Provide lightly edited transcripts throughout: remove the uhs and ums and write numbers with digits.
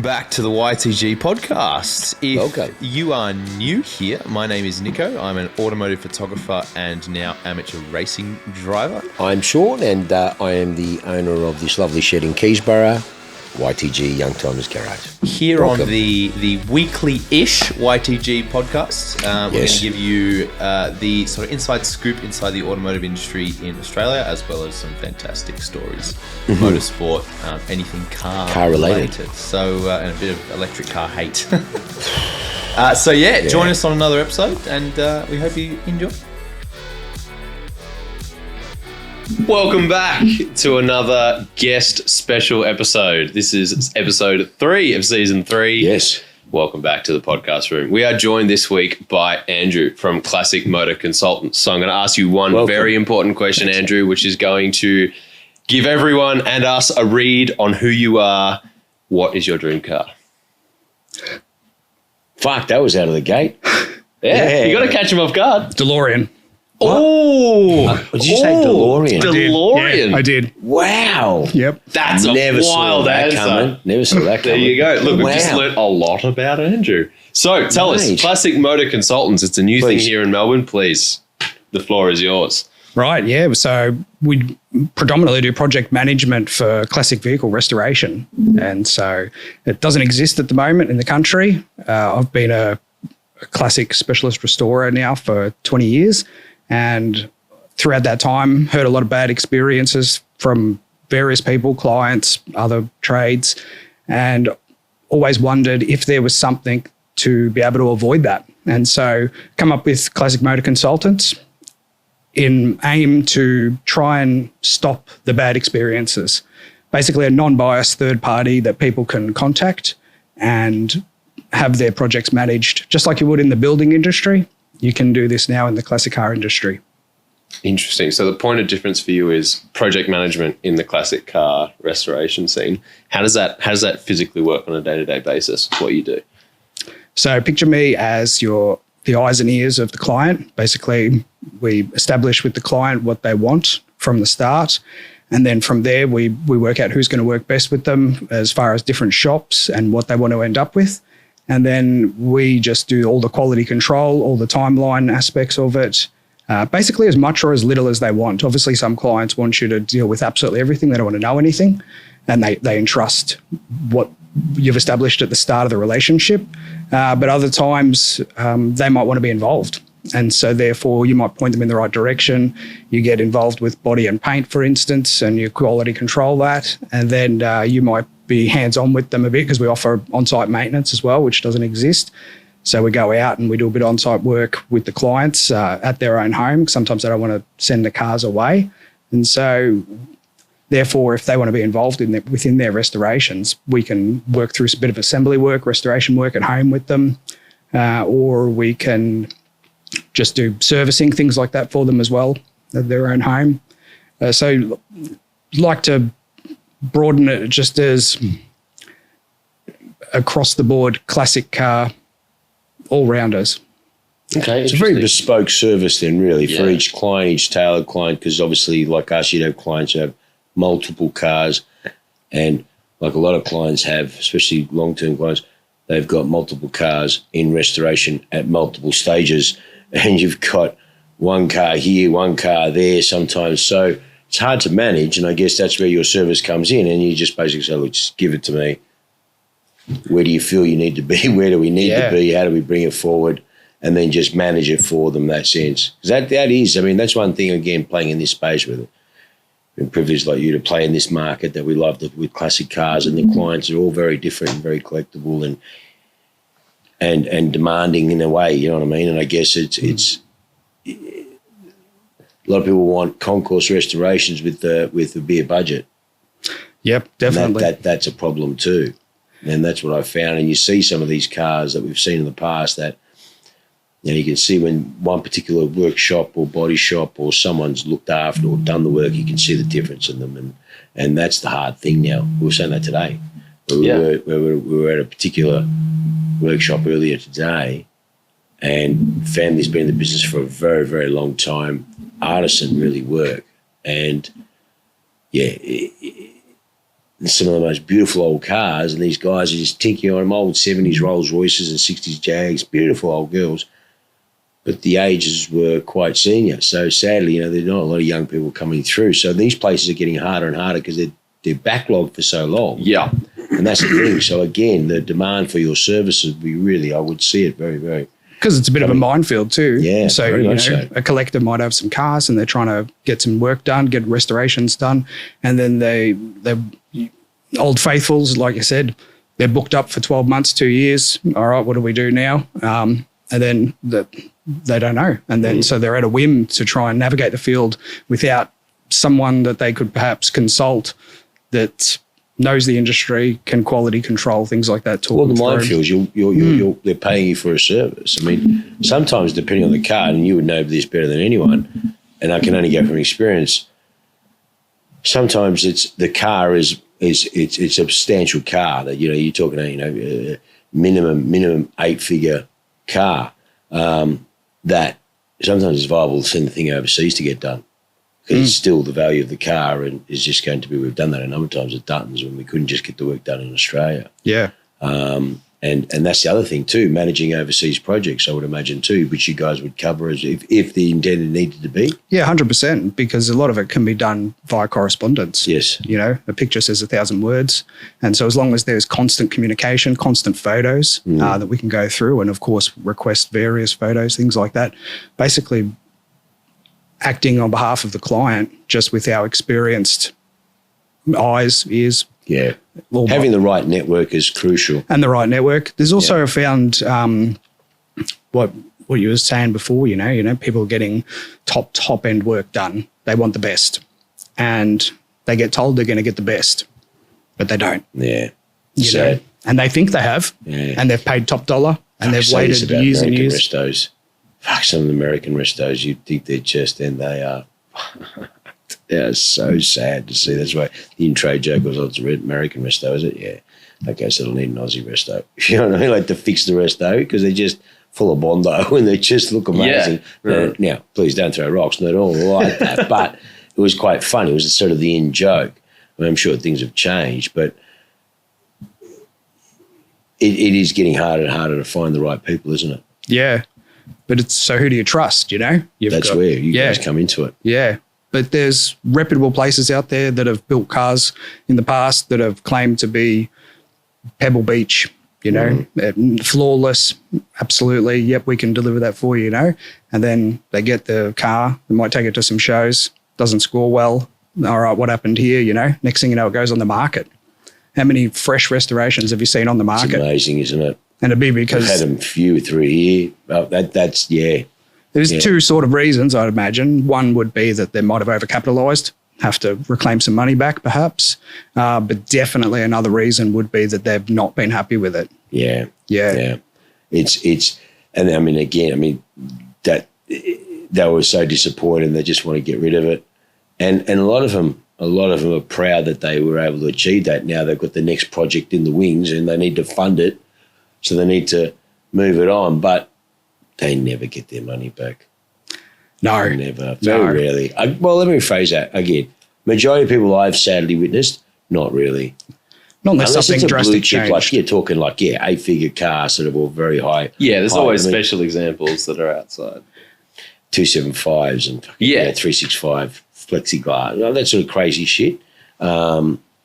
Welcome back to the YTG podcast. Welcome. You are new here, my name is Nico. I'm an automotive photographer and now amateur racing driver. I'm Sean, and I am the owner of this lovely shed in Keysborough, YTG Young Timers Garage. Here Welcome. on the weekly-ish YTG podcast, we're going to give you the sort of inside scoop inside the automotive industry in Australia, as well as some fantastic stories, motorsport, anything car related. So, and a bit of electric car hate. Join us on another episode, and we hope you enjoy. Welcome back to another guest special episode. This is episode 3 of season 3. Yes. Welcome back to the podcast room. We are joined this week by Andrew from Classic Motor Consultants. So I'm going to ask you one very important question, Andrew, which is going to give everyone and us a read on who you are. What is your dream car? Fuck, that was out of the gate. Yeah. You got to catch him off guard. DeLorean. Oh, did you say DeLorean? DeLorean. Yeah, I did. Wow. Yep. That's Never a saw wild that answer. coming. Never saw that There coming. you go. Look, we've Wow. just learnt a lot about Andrew. So tell us, Nice. Classic Motor Consultants, it's a new thing Please. here in Melbourne. Please, the floor is yours. Right. Yeah. So we predominantly do project management for classic vehicle restoration. And so it doesn't exist at the moment in the country. I've been a classic specialist restorer now for 20 years. And throughout that time, heard a lot of bad experiences from various people, clients, other trades, and always wondered if there was something to be able to avoid that. And so come up with Classic Motor Consultants in aim to try and stop the bad experiences. Basically a non-biased third party that people can contact and have their projects managed just like you would in the building industry. You can do this now in the classic car industry. Interesting. So the point of difference for you is project management in the classic car restoration scene. How does that physically work on a day-to-day basis? What you do? So picture me as the eyes and ears of the client. Basically, we establish with the client what they want from the start. And then from there, we work out who's going to work best with them as far as different shops and what they want to end up with. And then we just do all the quality control, all the timeline aspects of it, basically as much or as little as they want. Obviously, some clients want you to deal with absolutely everything. They don't want to know anything. And they entrust what you've established at the start of the relationship. But other times, they might want to be involved. And so therefore, you might point them in the right direction. You get involved with body and paint, for instance, and you quality control that. And then you might be hands-on with them a bit because we offer on-site maintenance as well, which doesn't exist. So we go out and we do a bit of on-site work with the clients at their own home. Sometimes they don't want to send the cars away. And so therefore, if they want to be involved within their restorations, we can work through a bit of assembly work, restoration work at home with them, or we can just do servicing, things like that for them as well at their own home. So like to broaden it just as across the board classic car all-rounders. Okay, it's a very bespoke service then, really, for each client, each tailored client, because obviously, like us, you'd have clients who have multiple cars, and like a lot of clients have, especially long-term clients, they've got multiple cars in restoration at multiple stages, and you've got one car here, one car there sometimes. So it's hard to manage, and I guess that's where your service comes in, and you just basically say, look, just give it to me. Where do you feel you need to be? Where do we need to be? How do we bring it forward? And then just manage it for them, that sense. Because that is, I mean, that's one thing, again, playing in this space with it. Been privileged like you to play in this market that we love with classic cars, and the clients are all very different and very collectible and demanding in a way, you know what I mean? And I guess it's a lot of people want concourse restorations with a bigger budget. Yep, definitely. And that's a problem too. And that's what I found. And you see some of these cars that we've seen in the past that, you know, you can see when one particular workshop or body shop or someone's looked after or done the work, you can see the difference in them. And that's the hard thing now. We were saying that today. We were at a particular workshop earlier today, and family's been in the business for a very, very long time. Artisan really work. And, yeah, some of the most beautiful old cars, and these guys are just tinking on them, old 70s Rolls Royces and 60s Jags, beautiful old girls. But the ages were quite senior. So sadly, there's not a lot of young people coming through. So these places are getting harder and harder because they're backlogged for so long. Yeah. And that's the thing. So again, the demand for your services would be really, I would see it very, very. Because it's a bit of a minefield too. Yeah, so, very much so. A collector might have some cars and they're trying to get some work done, get restorations done. And then they old faithfuls, like you said, they're booked up for 12 months, 2 years. All right, what do we do now? And then they don't know. And then so they're at a whim to try and navigate the field without someone that they could perhaps consult that knows the industry, can quality control, things like that. Well, the minefields, they're paying you for a service. I mean, sometimes depending on the car, and you would know this better than anyone, and I can only go from experience, sometimes the car is a substantial car that, you're talking a minimum 8-figure car, that sometimes it's viable to send the thing overseas to get done. Because it's still the value of the car, and is just going to be. We've done that a number of times at Duttons when we couldn't just get the work done in Australia. Yeah, and that's the other thing too. Managing overseas projects, I would imagine too, which you guys would cover as if the intended needed to be. Yeah, 100%. Because a lot of it can be done via correspondence. Yes, a picture says 1,000 words, and so as long as there's constant communication, constant photos that we can go through, and of course request various photos, things like that. Basically, acting on behalf of the client, just with our experienced eyes, ears. Yeah. Having the right network is crucial. And the right network. There's also found what you were saying before, people getting top end work done. They want the best. And they get told they're going to get the best, but they don't. Yeah. You know? And they think they have. Yeah. And they've paid top dollar and they've waited years and years. Restos. Fuck, some of the American restos, you'd think they're just, and they are, they're so sad to see. That's why the intro joke was, it's an American resto, is it? Yeah. Okay, so it'll need an Aussie resto. You know what I mean? Like to fix the resto, because they're just full of Bondo and they just look amazing. Yeah. Now, please don't throw rocks, not all like that. But it was quite fun. It was sort of the in joke. I mean, I'm sure things have changed, but it is getting harder and harder to find the right people, isn't it? Yeah. But it's so who do you trust, That's where you guys come into it. Yeah. But there's reputable places out there that have built cars in the past that have claimed to be Pebble Beach, flawless, absolutely. Yep, we can deliver that for you, And then they get the car, they might take it to some shows, doesn't score well. All right, what happened here, Next thing you know, it goes on the market. How many fresh restorations have you seen on the market? It's amazing, isn't it? And it'd be because I've had them few through here. Oh, that's. There's two sort of reasons, I'd imagine. One would be that they might have overcapitalised, have to reclaim some money back, perhaps. But definitely another reason would be that they've not been happy with it. Yeah. It's, and I mean, that they were so disappointed and they just want to get rid of it. And a lot of them are proud that they were able to achieve that. Now they've got the next project in the wings and they need to fund it. So they need to move it on, but they never get their money back. No. Never. Very rarely. Well, let me rephrase that again. Majority of people I've sadly witnessed, not really. Not unless something drastic changed. Like you're talking 8-figure car, sort of, or very high. Yeah, there's always special examples that are outside. 275s and 365 plexiglass, that sort of crazy shit.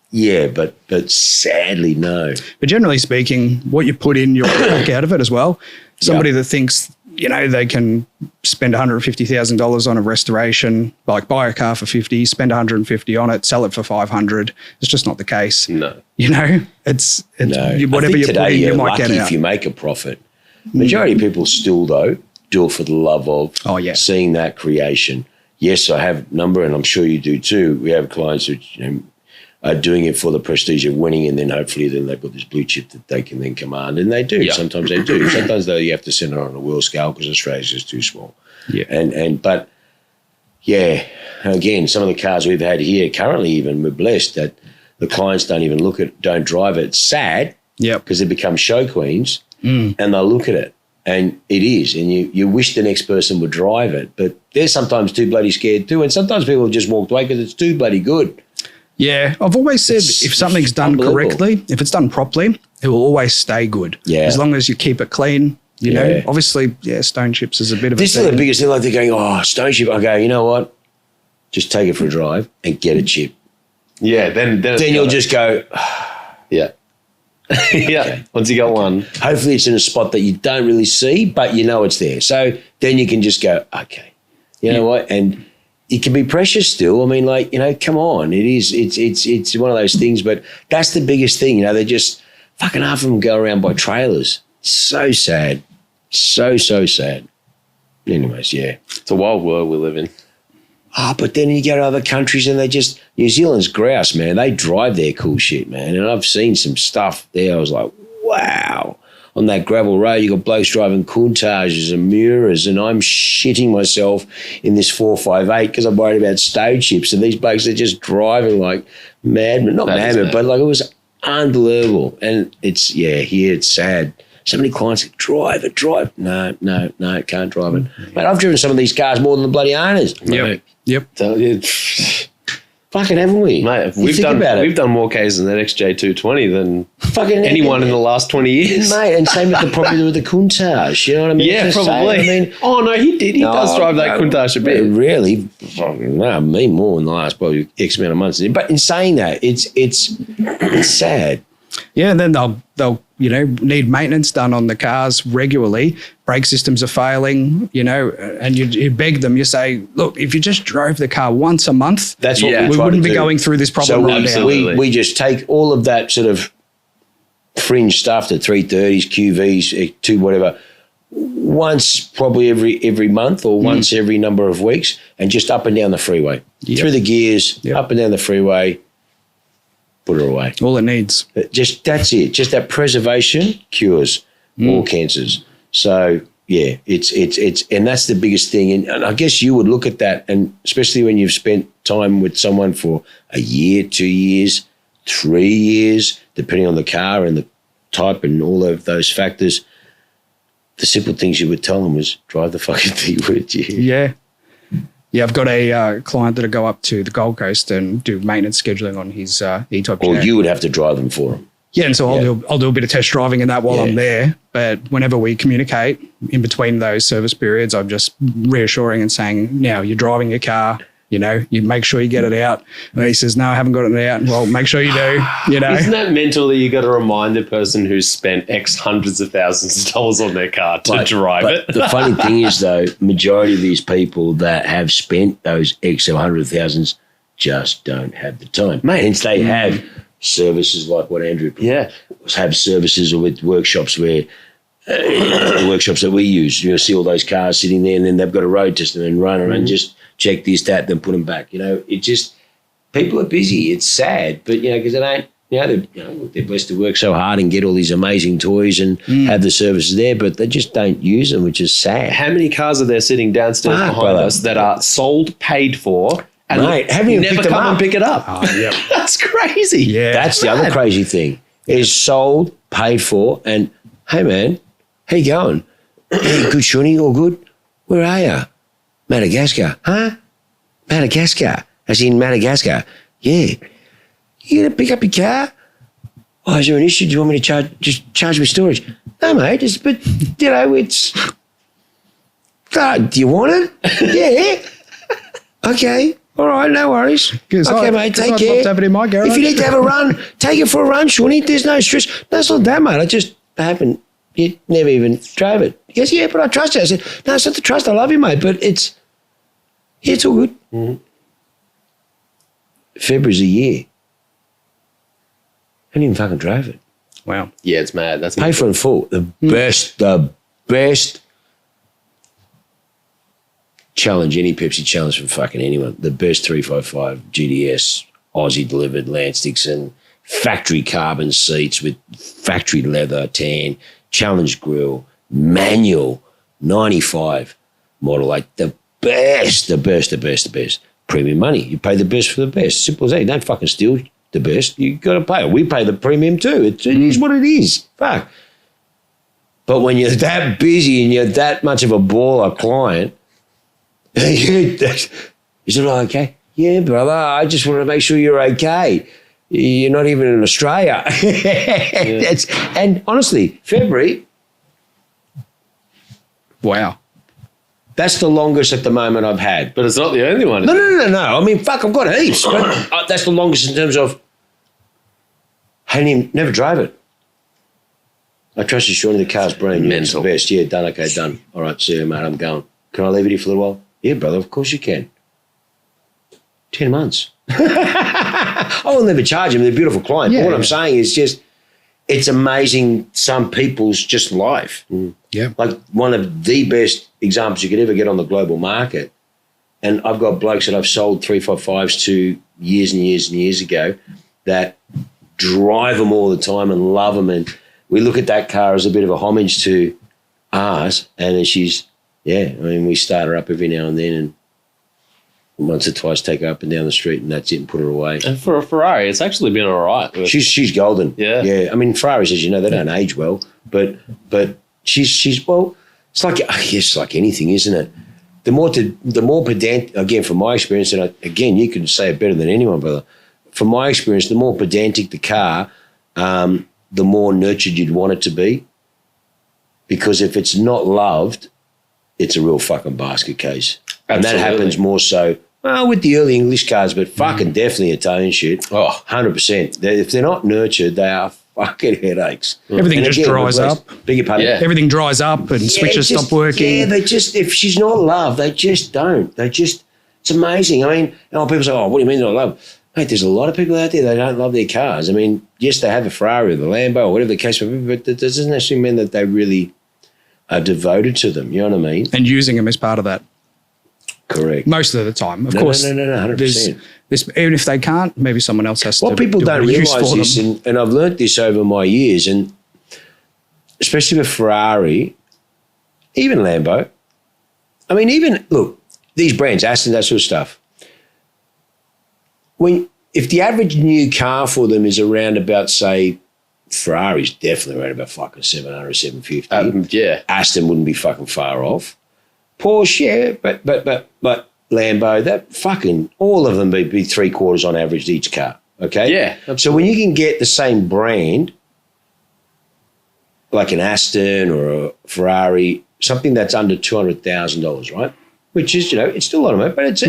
Yeah, but sadly, no. But generally speaking, what you put in, you'll get back out of it as well. Somebody that thinks, they can spend $150,000 on a restoration, like buy a car for 50, spend 150 on it, sell it for 500. It's just not the case. No. It's no. Whatever you put in, you might get out. If you make a profit. Majority of people still, though, do it for the love of seeing that creation. Yes, I have a number, and I'm sure you do too. We have clients who, are doing it for the prestige of winning, and then hopefully they've got this blue chip that they can then command, and they do. Yeah. Sometimes they do. Sometimes though you have to send it on a world scale because Australia's just too small. Yeah. But again, some of the cars we've had here currently, even we're blessed that the clients don't drive it. It's sad, because they become show queens, and they'll look at it, and it is, and you wish the next person would drive it, but they're sometimes too bloody scared too, and sometimes people have just walked away because it's too bloody good. Yeah, I've always said if something's done correctly, if it's done properly, it will always stay good. Yeah. As long as you keep it clean, you know. Obviously, stone chips is a bit of this is the biggest thing. Like they're going, oh, stone chip. I go, you know what? Just take it for a drive and get a chip. Yeah, then you'll just go, yeah. Yeah, okay. Once you got one. Hopefully it's in a spot that you don't really see, but you know it's there. So then you can just go, okay, you know what? And it can be precious still. I mean, like, you know, come on. It's one of those things, but that's the biggest thing. You know, they're just fucking half of them go around by trailers. So sad. So sad. Anyways, yeah. It's a wild world we live in. But then you go to other countries and New Zealand's grouse, man. They drive their cool shit, man. And I've seen some stuff there. I was like, wow. On that gravel road, you got blokes driving Countages and Muras, and I'm shitting myself in this 458 because I'm worried about stone chips. And these blokes are just driving like madmen. Not madmen, but like it was unbelievable. And here it's sad. So many clients drive it. No, can't drive it. Mate, I've driven some of these cars more than the bloody owners. Yep. So, fucking haven't we? Mate, we've done more cases in that XJ220 than fucking anyone in the last 20 years. Mate, and same with the probably with the Countach, you know what I mean? Yeah, probably. I mean, oh no, he did. He does drive that Countach a bit. Really? No, me more in the last probably X amount of months. But in saying that, it's sad. Yeah, and then they'll need maintenance done on the cars regularly. Brake systems are failing, and you beg them. You say, look, if you just drove the car once a month, that's what we wouldn't be going through this problem right now. We just take all of that sort of fringe stuff, the 330s, QVs, to whatever, once probably every month or once every number of weeks, and just up and down the freeway, through the gears, up and down the freeway. Put her away. All it needs. That's it. Just that preservation cures all cancers. So yeah, it's and that's the biggest thing. And I guess you would look at that, and especially when you've spent time with someone for a year, 2 years, 3 years, depending on the car and the type and all of those factors. The simple things you would tell them was drive the fucking thing with you. Yeah. Yeah, I've got a client that'll go up to the Gold Coast and do maintenance scheduling on his E-Type. Or you would have to drive them for him. Yeah, and so I'll do a bit of test driving in that while I'm there. But whenever we communicate in between those service periods, I'm just reassuring and saying, now you're driving your car, you make sure you get it out. And he says, no, I haven't got it out. Well, make sure you do, Isn't that mental that you got to remind the person who's spent X hundreds of thousands of dollars on their car to drive it? The funny thing is, though, majority of these people that have spent those X of hundreds of thousands just don't have the time. Mate, hence they have services like what Andrew have services with workshops where the workshops that we use, see all those cars sitting there, and then they've got a road test and then run and just check this, that, then put them back. It just, people are busy. It's sad, but, because they don't, they're blessed to work so hard and get all these amazing toys and have the services there, but they just don't use them, which is sad. How many cars are there sitting downstairs behind us that are sold, paid for, and never come and pick it up? Oh, yep. That's crazy. Yeah, that's the other crazy thing. Is sold, paid for, and, hey, man, how you going? Hey, good, Shunny, all good? Where are you? Madagascar. Huh? Madagascar. As in Madagascar. Yeah. You going to pick up your car? Oh, is there an issue? Do you want me to charge me storage? No, mate. But, it's... do you want it? Yeah. Okay. All right, no worries. Okay, mate, take care. Over in my garage. If you need to have a run, take it for a run, Shawnee. There's no stress. No, it's not that, mate. You never even drove it. He goes, yeah, but I trust you. I said, no, it's not the trust. I love you, mate, but it's all good. Mm-hmm. February's a year. I didn't even fucking drive it. Wow. Yeah, it's mad. That's pay for it in full. The best challenge, any Pepsi challenge from fucking anyone. The best 355 GDS, Aussie delivered, Lance Dixon, factory carbon seats with factory leather tan, challenge grill, manual, 95 model, like the best. Premium money. You pay the best for the best. Simple as that. You don't fucking steal the best. You got to pay it. We pay the premium too. It is what it is. Fuck. But when you're that busy and you're that much of a baller client, is it all okay? Yeah, brother, I just want to make sure you're okay. You're not even in Australia. And honestly, February. Wow. That's the longest at the moment I've had. But it's not the only one. No. I mean, fuck, I've got heaps. But that's the longest in terms of never drove it. I trust you, Shawnee. The car's brand new. It's the best. Yeah, done. Okay, done. All right, see you, mate. I'm going. Can I leave it here for a little while? Yeah, brother, of course you can. 10 months. I will never charge them. They're a beautiful client. Yeah, what I'm saying is just, it's amazing some people's just life. Yeah. Like one of the best examples you could ever get on the global market. And I've got blokes that I've sold 355s to years and years and years ago that drive them all the time and love them. And we look at that car as a bit of a homage to ours. And we start her up every now and then and once or twice take her up and down the street and that's it and put her away. And for a Ferrari, it's actually been all right. She's golden. Yeah. Yeah. I mean, Ferraris, as you know, they don't age well, but she's well, it's like, I guess like anything, isn't it? The more pedantic, again, from my experience, and again, you can say it better than anyone, brother. From my experience, the more pedantic the car, the more nurtured you'd want it to be. Because if it's not loved, it's a real fucking basket case. Absolutely. And that happens more so with the early English cars, but fucking definitely Italian shit. Oh, 100%. If they're not nurtured, they are fucking headaches. Everything just dries up. Beg your pardon? Yeah. Everything dries up and switches stop working. Yeah, if she's not loved, they just don't. It's amazing. I mean, people say, oh, what do you mean not love? Mate, there's a lot of people out there that don't love their cars. I mean, yes, they have a Ferrari or the Lambo or whatever the case may be, but that doesn't necessarily mean that they really are devoted to them. You know what I mean? And using them as part of that. Correct. Most of the time, of course. No, 100%. Even if they can't, maybe someone else has to. What people don't realise this, and I've learnt this over my years, and especially with Ferrari, even Lambo. I mean, look, these brands, Aston, that sort of stuff. If the average new car for them is around about, say, Ferrari's definitely around about fucking 700, 750. Yeah. Aston wouldn't be fucking far off. Porsche, yeah, but Lambo, that fucking, all of them be 3/4 on average each car, okay? Yeah. Absolutely. So when you can get the same brand, like an Aston or a Ferrari, something that's under $200,000, right? Which is, it's still a lot of money, but it's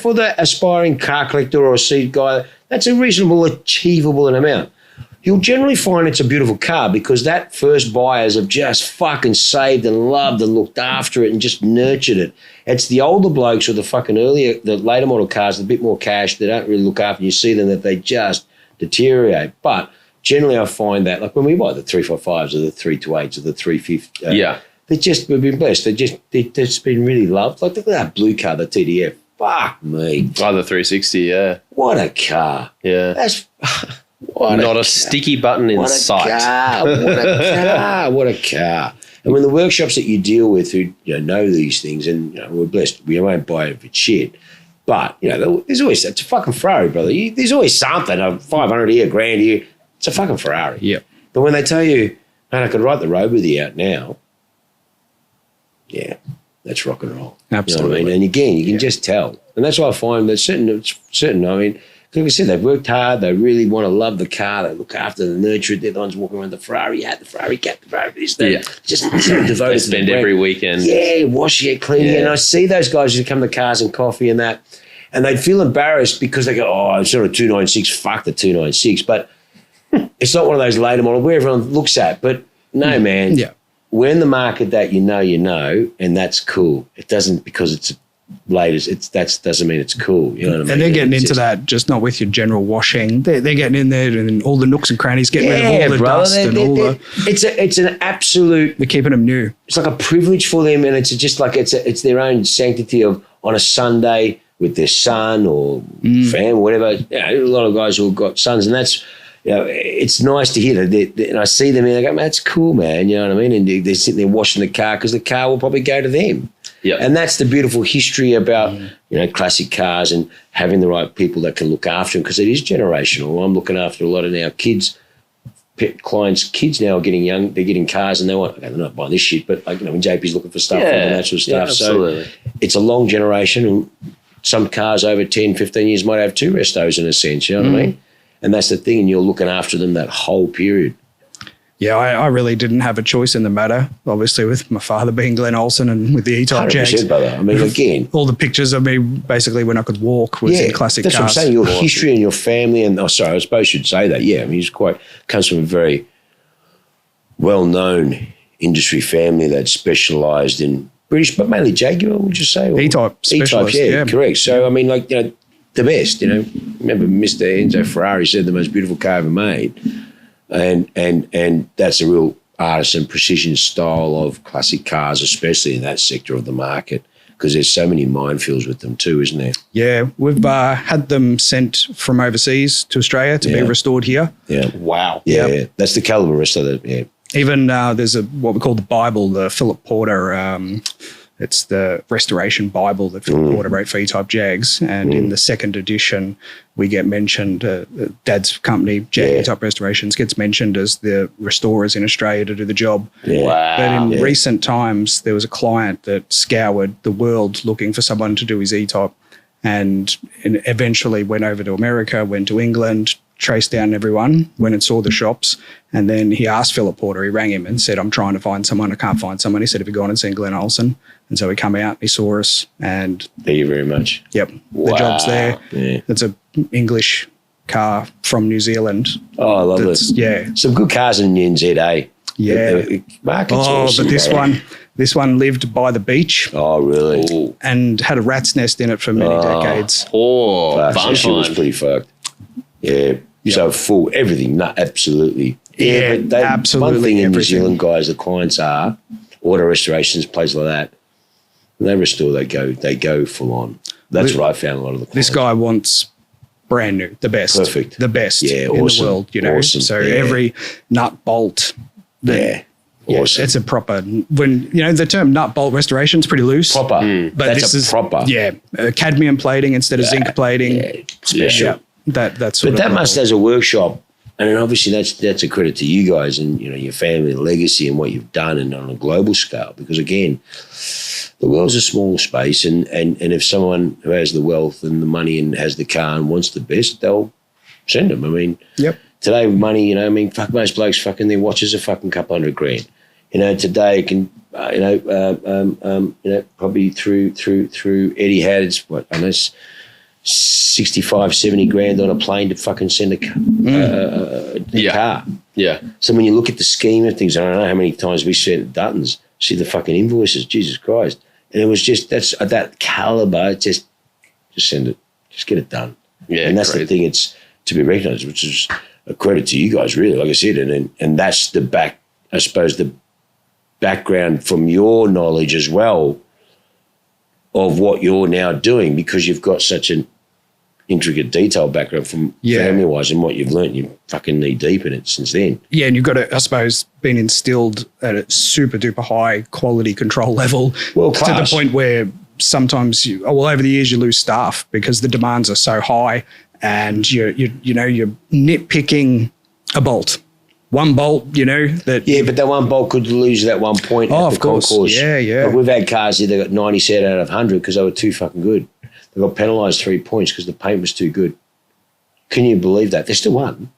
for the aspiring car collector or a seed guy, that's a reasonable, achievable amount. You'll generally find it's a beautiful car because that first buyers have just fucking saved and loved and looked after it and just nurtured it. It's the older blokes or the later model cars, a bit more cash, they don't really look after, and you see them that they just deteriorate. But generally I find that, like when we buy the 355s or the 328s or the 350, we've been blessed. They've just been really loved. Like, look at that blue car, the TDF. Fuck me. Oh, the 360, yeah. What a car. Yeah. That's... Not a sticky button in sight. What a car. And when the workshops that you deal with who know these things, and we're blessed, we won't buy it for shit. But there's always, it's a fucking Ferrari, brother. There's always something, a 500 here, $1,000 here. It's a fucking Ferrari. Yeah. But when they tell you, man, I could write the road with you out now, yeah, that's rock and roll. Absolutely. You know what I mean? And again, you can just tell. And that's why I find that certain, I mean, like I said, they've worked hard. They really want to love the car. They look after the nurture it. They're the ones walking around the Ferrari hat, the Ferrari cap, the Ferrari this, that. Yeah. Just so devoted. They spend every weekend. Yeah, washing it, cleaning it. And I see those guys who come to Cars and Coffee and that, and they feel embarrassed because they go, oh, it's not a 296. Fuck the 296. But it's not one of those later models where everyone looks at. But no, man. Yeah. We're in the market that you know, and that's cool. It doesn't because it's latest. That doesn't mean it's cool. You know what I mean? And they're getting into that, just not with your general washing. They're getting in there and all the nooks and crannies, getting rid of all the dust and all the. It's an absolute. They're keeping them new. It's like a privilege for them, and it's just like it's their own sanctity of on a Sunday with their son or family, whatever. A lot of guys who have got sons, and that's. It's nice to hear that. And I see them and they go, man, that's cool, man. You know what I mean? And they're sitting there washing the car because the car will probably go to them. Yeah. And that's the beautiful history about, classic cars and having the right people that can look after them because it is generational. I'm looking after a lot of now clients' kids now are getting young. They're getting cars and they want, they're not buying this shit, but when JP's looking for stuff and that sort of stuff. Yeah, absolutely. So it's a long generation and some cars over 10, 15 years might have 2 restos in a sense, you know what I mean? And that's the thing, and you're looking after them that whole period. Yeah, I really didn't have a choice in the matter, obviously, with my father being Glenn Olsen and with the E-Type Jags. Brother. I mean, again. All the pictures of me basically when I could walk was in classic that's cars. That's what I'm saying. Your history and your family, and I suppose I should say that. Yeah, I mean, comes from a very well-known industry family that specialised in British, but mainly Jaguar, would you say? E-Type specialist, yeah, correct. So, I mean, like, the best, Remember Mr. Enzo Ferrari said the most beautiful car ever made. And that's a real artisan precision style of classic cars, especially in that sector of the market, because there's so many minefields with them too, isn't there? Yeah, we've had them sent from overseas to Australia to be restored here. Yeah. Wow. Yeah, that's the caliber rest of it, yeah. Even there's what we call the Bible, the Philip Porter. It's the restoration Bible that Philip Porter wrote for E-Type Jags. And in the second edition, we get mentioned, Dad's company, E-Type Restorations, gets mentioned as the restorers in Australia to do the job. Yeah. Wow. But in recent times, there was a client that scoured the world looking for someone to do his E-Type and eventually went over to America, went to England, traced down everyone, went and saw the shops, and then he asked Philip Porter, he rang him and said, I'm trying to find someone, I can't find someone. He said, have you gone and seen Glenn Olsen? And so he come out, he saw us, and thank you very much. Yep, the job's there. Yeah. It's a English car from New Zealand. Oh, I love it. Yeah. Some good cars in NZA. Yeah. The market's awesome, but this one lived by the beach. Oh, really? Ooh. And had a rat's nest in it for many decades. Oh, she was pretty fucked. Yeah. Yep. So full, everything, absolutely. Yeah, but absolutely. One thing in everything. New Zealand, guys, the clients are auto restorations, places like that. When they restore, they go full on. That's what I found a lot of the clients. This guy wants brand new, the best. Perfect. The best in the world, Awesome. So every nut bolt. Awesome. It's a proper, the term nut bolt restoration is pretty loose. Proper. But that's this a is proper. Yeah. Cadmium plating instead of zinc plating. Yeah. Special. Yeah. That's but that must, as a workshop, and obviously that's a credit to you guys and your family and legacy and what you've done and on a global scale. Because again, the world's a small space, and if someone who has the wealth and the money and has the car and wants the best, they'll send them. I mean, today with money, fuck, most blokes fucking their watches are fucking couple $100,000. Today can probably through Eddie had it's what I know. 65, 70 grand on a plane to fucking send a car. Yeah. So when you look at the scheme of things, I don't know how many times we said at Dutton's, see the fucking invoices, Jesus Christ. And it was just, that's that caliber, just send it, just get it done. Yeah. And that's the thing, it's to be recognised, which is a credit to you guys, really, like I said. And that's the the background from your knowledge as well of what you're now doing, because you've got such an intricate detail background from family-wise and what you've learnt. You fucking knee deep in it since then. Yeah, and you've got to, I suppose, been instilled at a super-duper high quality control level to the point where sometimes, over the years, you lose staff because the demands are so high and you're nitpicking a bolt. One bolt, that... Yeah, but that one bolt could lose that 1 point at the concourse. Yeah. But we've had cars here that got 97 out of 100 because they were too fucking good. They got penalised 3 points because the paint was too good. Can you believe that? They still won.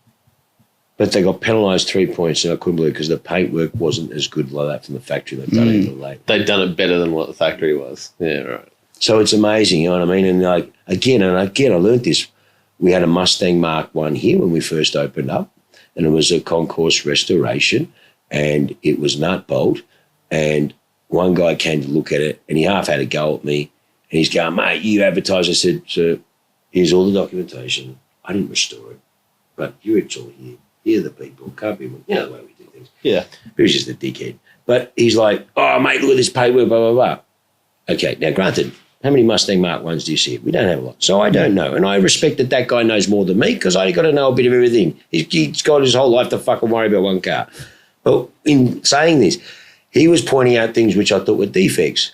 But they got penalised 3 points, and I couldn't believe it because the paint work wasn't as good like that from the factory. They've done it late. They'd done it better than what the factory was. Yeah, right. So it's amazing, you know what I mean? And again, I learned this. We had a Mustang Mark 1 here when we first opened up. And it was a concourse restoration, and it was nut bolt. And one guy came to look at it, and he half had a go at me. And he's going, mate, you advertise. I said, sir, here's all the documentation. I didn't restore it, but it's all here. Here are the people. Can't be, the way we do things. Yeah. He was just a dickhead. But he's like, oh, mate, look at this paperwork, blah, blah, blah. Okay, now granted, how many Mustang Mark 1s do you see? We don't have a lot. So I don't know. And I respect that guy knows more than me because I got to know a bit of everything. He's got his whole life to fucking worry about one car. But in saying this, he was pointing out things which I thought were defects.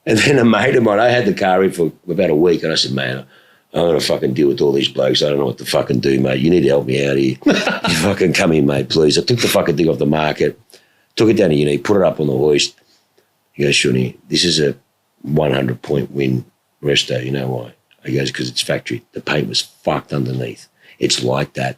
And then a mate of mine, I had the car in for about a week, and I said, man, I'm going to fucking deal with all these blokes. I don't know what to fucking do, mate. You need to help me out here. You fucking come in, mate, please. I took the fucking thing off the market, took it down to put it up on the hoist. He goes, Shuni, this is a 100-point win Resto, you know why? He goes, because it's factory. The paint was fucked underneath. It's like that.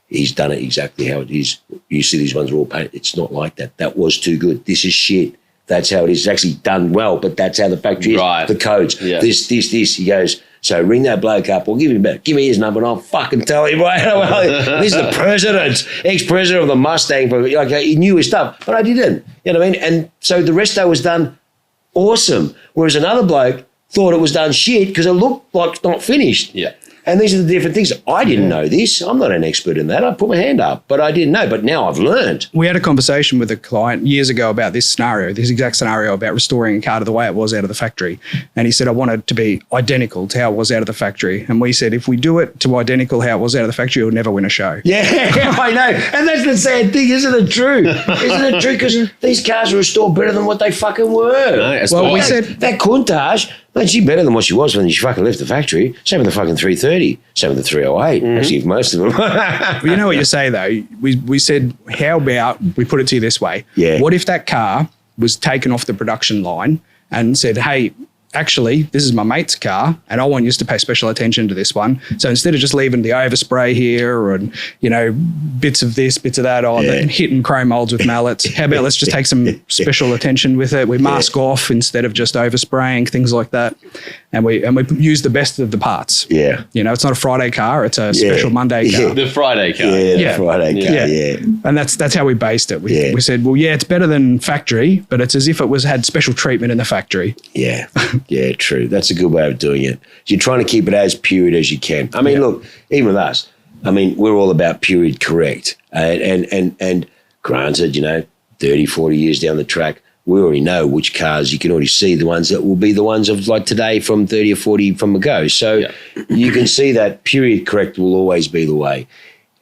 He's done it exactly how it is. You see these ones are all painted. It's not like that. That was too good. This is shit. That's how it is. It's actually done well, but that's how the factory is. Right. The codes. Yeah. This. He goes, so ring that bloke up or give me his number and I'll fucking tell him right away. This is the president, ex-president of the Mustang. Like, he knew his stuff, but I didn't. You know what I mean? And so the resto was done awesome, whereas another bloke thought it was done shit because it looked like it's not finished. Yeah. And these are the different things. I didn't know this. I'm not an expert in that. I put my hand up, but I didn't know. But now I've learned. We had a conversation with a client years ago about this scenario, this exact scenario about restoring a car to the way it was out of the factory. And he said, I want it to be identical to how it was out of the factory. And we said, if we do it to identical how it was out of the factory, you'll never win a show. Yeah, I know. And that's the sad thing, isn't it true? Isn't it true? Because these cars are restored better than what they fucking were. No, well, we said that Countach, man, she's better than what she was when she fucking left the factory. Same with the fucking 330. Same with the 308. Actually, most of them. Well, you know what you say, though? We said, how about we put it to you this way? Yeah. What if that car was taken off the production line and said, hey, actually, this is my mate's car and I want you to pay special attention to this one. So instead of just leaving the overspray here and, you know, bits of this, bits of that on and hitting chrome molds with mallets, how about let's just take some special attention with it. We mask off instead of just overspraying, things like that. And we use the best of the parts. Yeah. You know, it's not a Friday car, it's a special Monday car. The Friday car. Yeah, the Friday car, yeah. And that's how we based it. We said, well, yeah, it's better than factory, but it's as if it had special treatment in the factory. Yeah. Yeah, true. That's a good way of doing it. You're trying to keep it as period as you can. I mean, look, even with us, I mean, we're all about period correct. And granted, you know, 30, 40 years down the track, we already know which cars, you can already see the ones that will be the ones of like today from 30 or 40 from ago. So you can see that period correct will always be the way.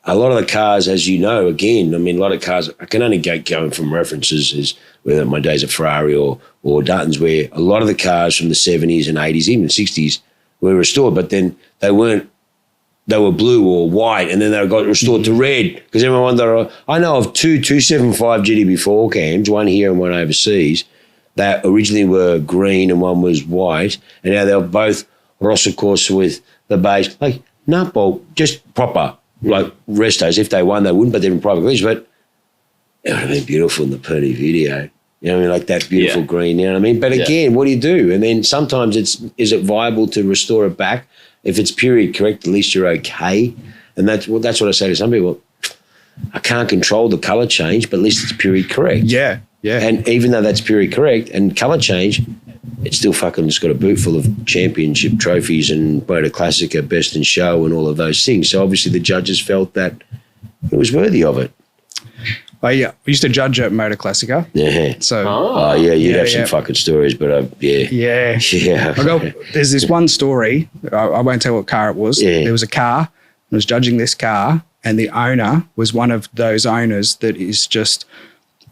A lot of the cars, as you know, again, I mean, a lot of cars, I can only going from references is whether my days at Ferrari or Dutton's, where a lot of the cars from the 70s and 80s, even 60s, were restored, but then they were blue or white, and then they got restored to red because everyone wondered. I know of two 275 GTB4 cams, one here and one overseas, that originally were green and one was white, and now they're both Rossa Corsa with the base, like nut bolt, just proper, like restos. If they won, they wouldn't, but they're in private collision. But it would have been beautiful in the Purdy video. You know what I mean? Like that beautiful green, you know what I mean? But again, what do you do? And then sometimes is it viable to restore it back? If it's period correct, at least you're okay. And that's what I say to some people. I can't control the colour change, but at least it's period correct. Yeah, yeah. And even though that's period correct and colour change, it's still fucking just got a boot full of championship trophies and Motor Classica, Best in Show and all of those things. So obviously the judges felt that it was worthy of it. We used to judge at Motor Classica. Yeah. So, you'd have some fucking stories, but Yeah. There's this one story. I won't tell what car it was. Yeah. There was a car. I was judging this car, and the owner was one of those owners that is just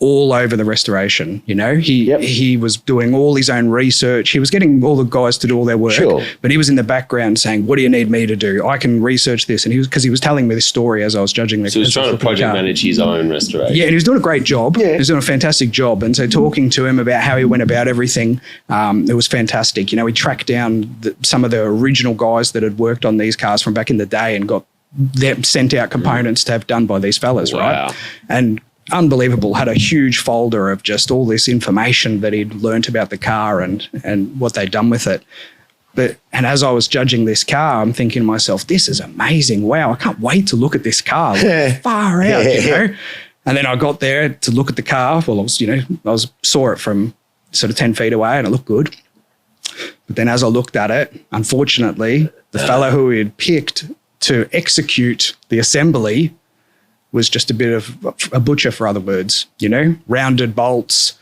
all over the restoration. You know, he was doing all his own research. He was getting all the guys to do all their work, but he was in the background saying, "What do you need me to do? I can research this." And he was telling me this story as I was judging the. So he was trying to project manage his own restoration. Yeah, and he was doing a great job. Yeah. He was doing a fantastic job. And so talking to him about how he went about everything, it was fantastic. You know, he tracked down some of the original guys that had worked on these cars from back in the day and got them sent out components to have done by these fellas, right? And unbelievable, had a huge folder of just all this information that he'd learnt about the car and what they'd done with it. And as I was judging this car, I'm thinking to myself, this is amazing. Wow, I can't wait to look at this car. Far out, you know. And then I got there to look at the car. Well, saw it from sort of 10 feet away and it looked good. But then as I looked at it, unfortunately, the fellow who he had picked to execute the assembly was just a bit of a butcher, for other words, you know, rounded bolts,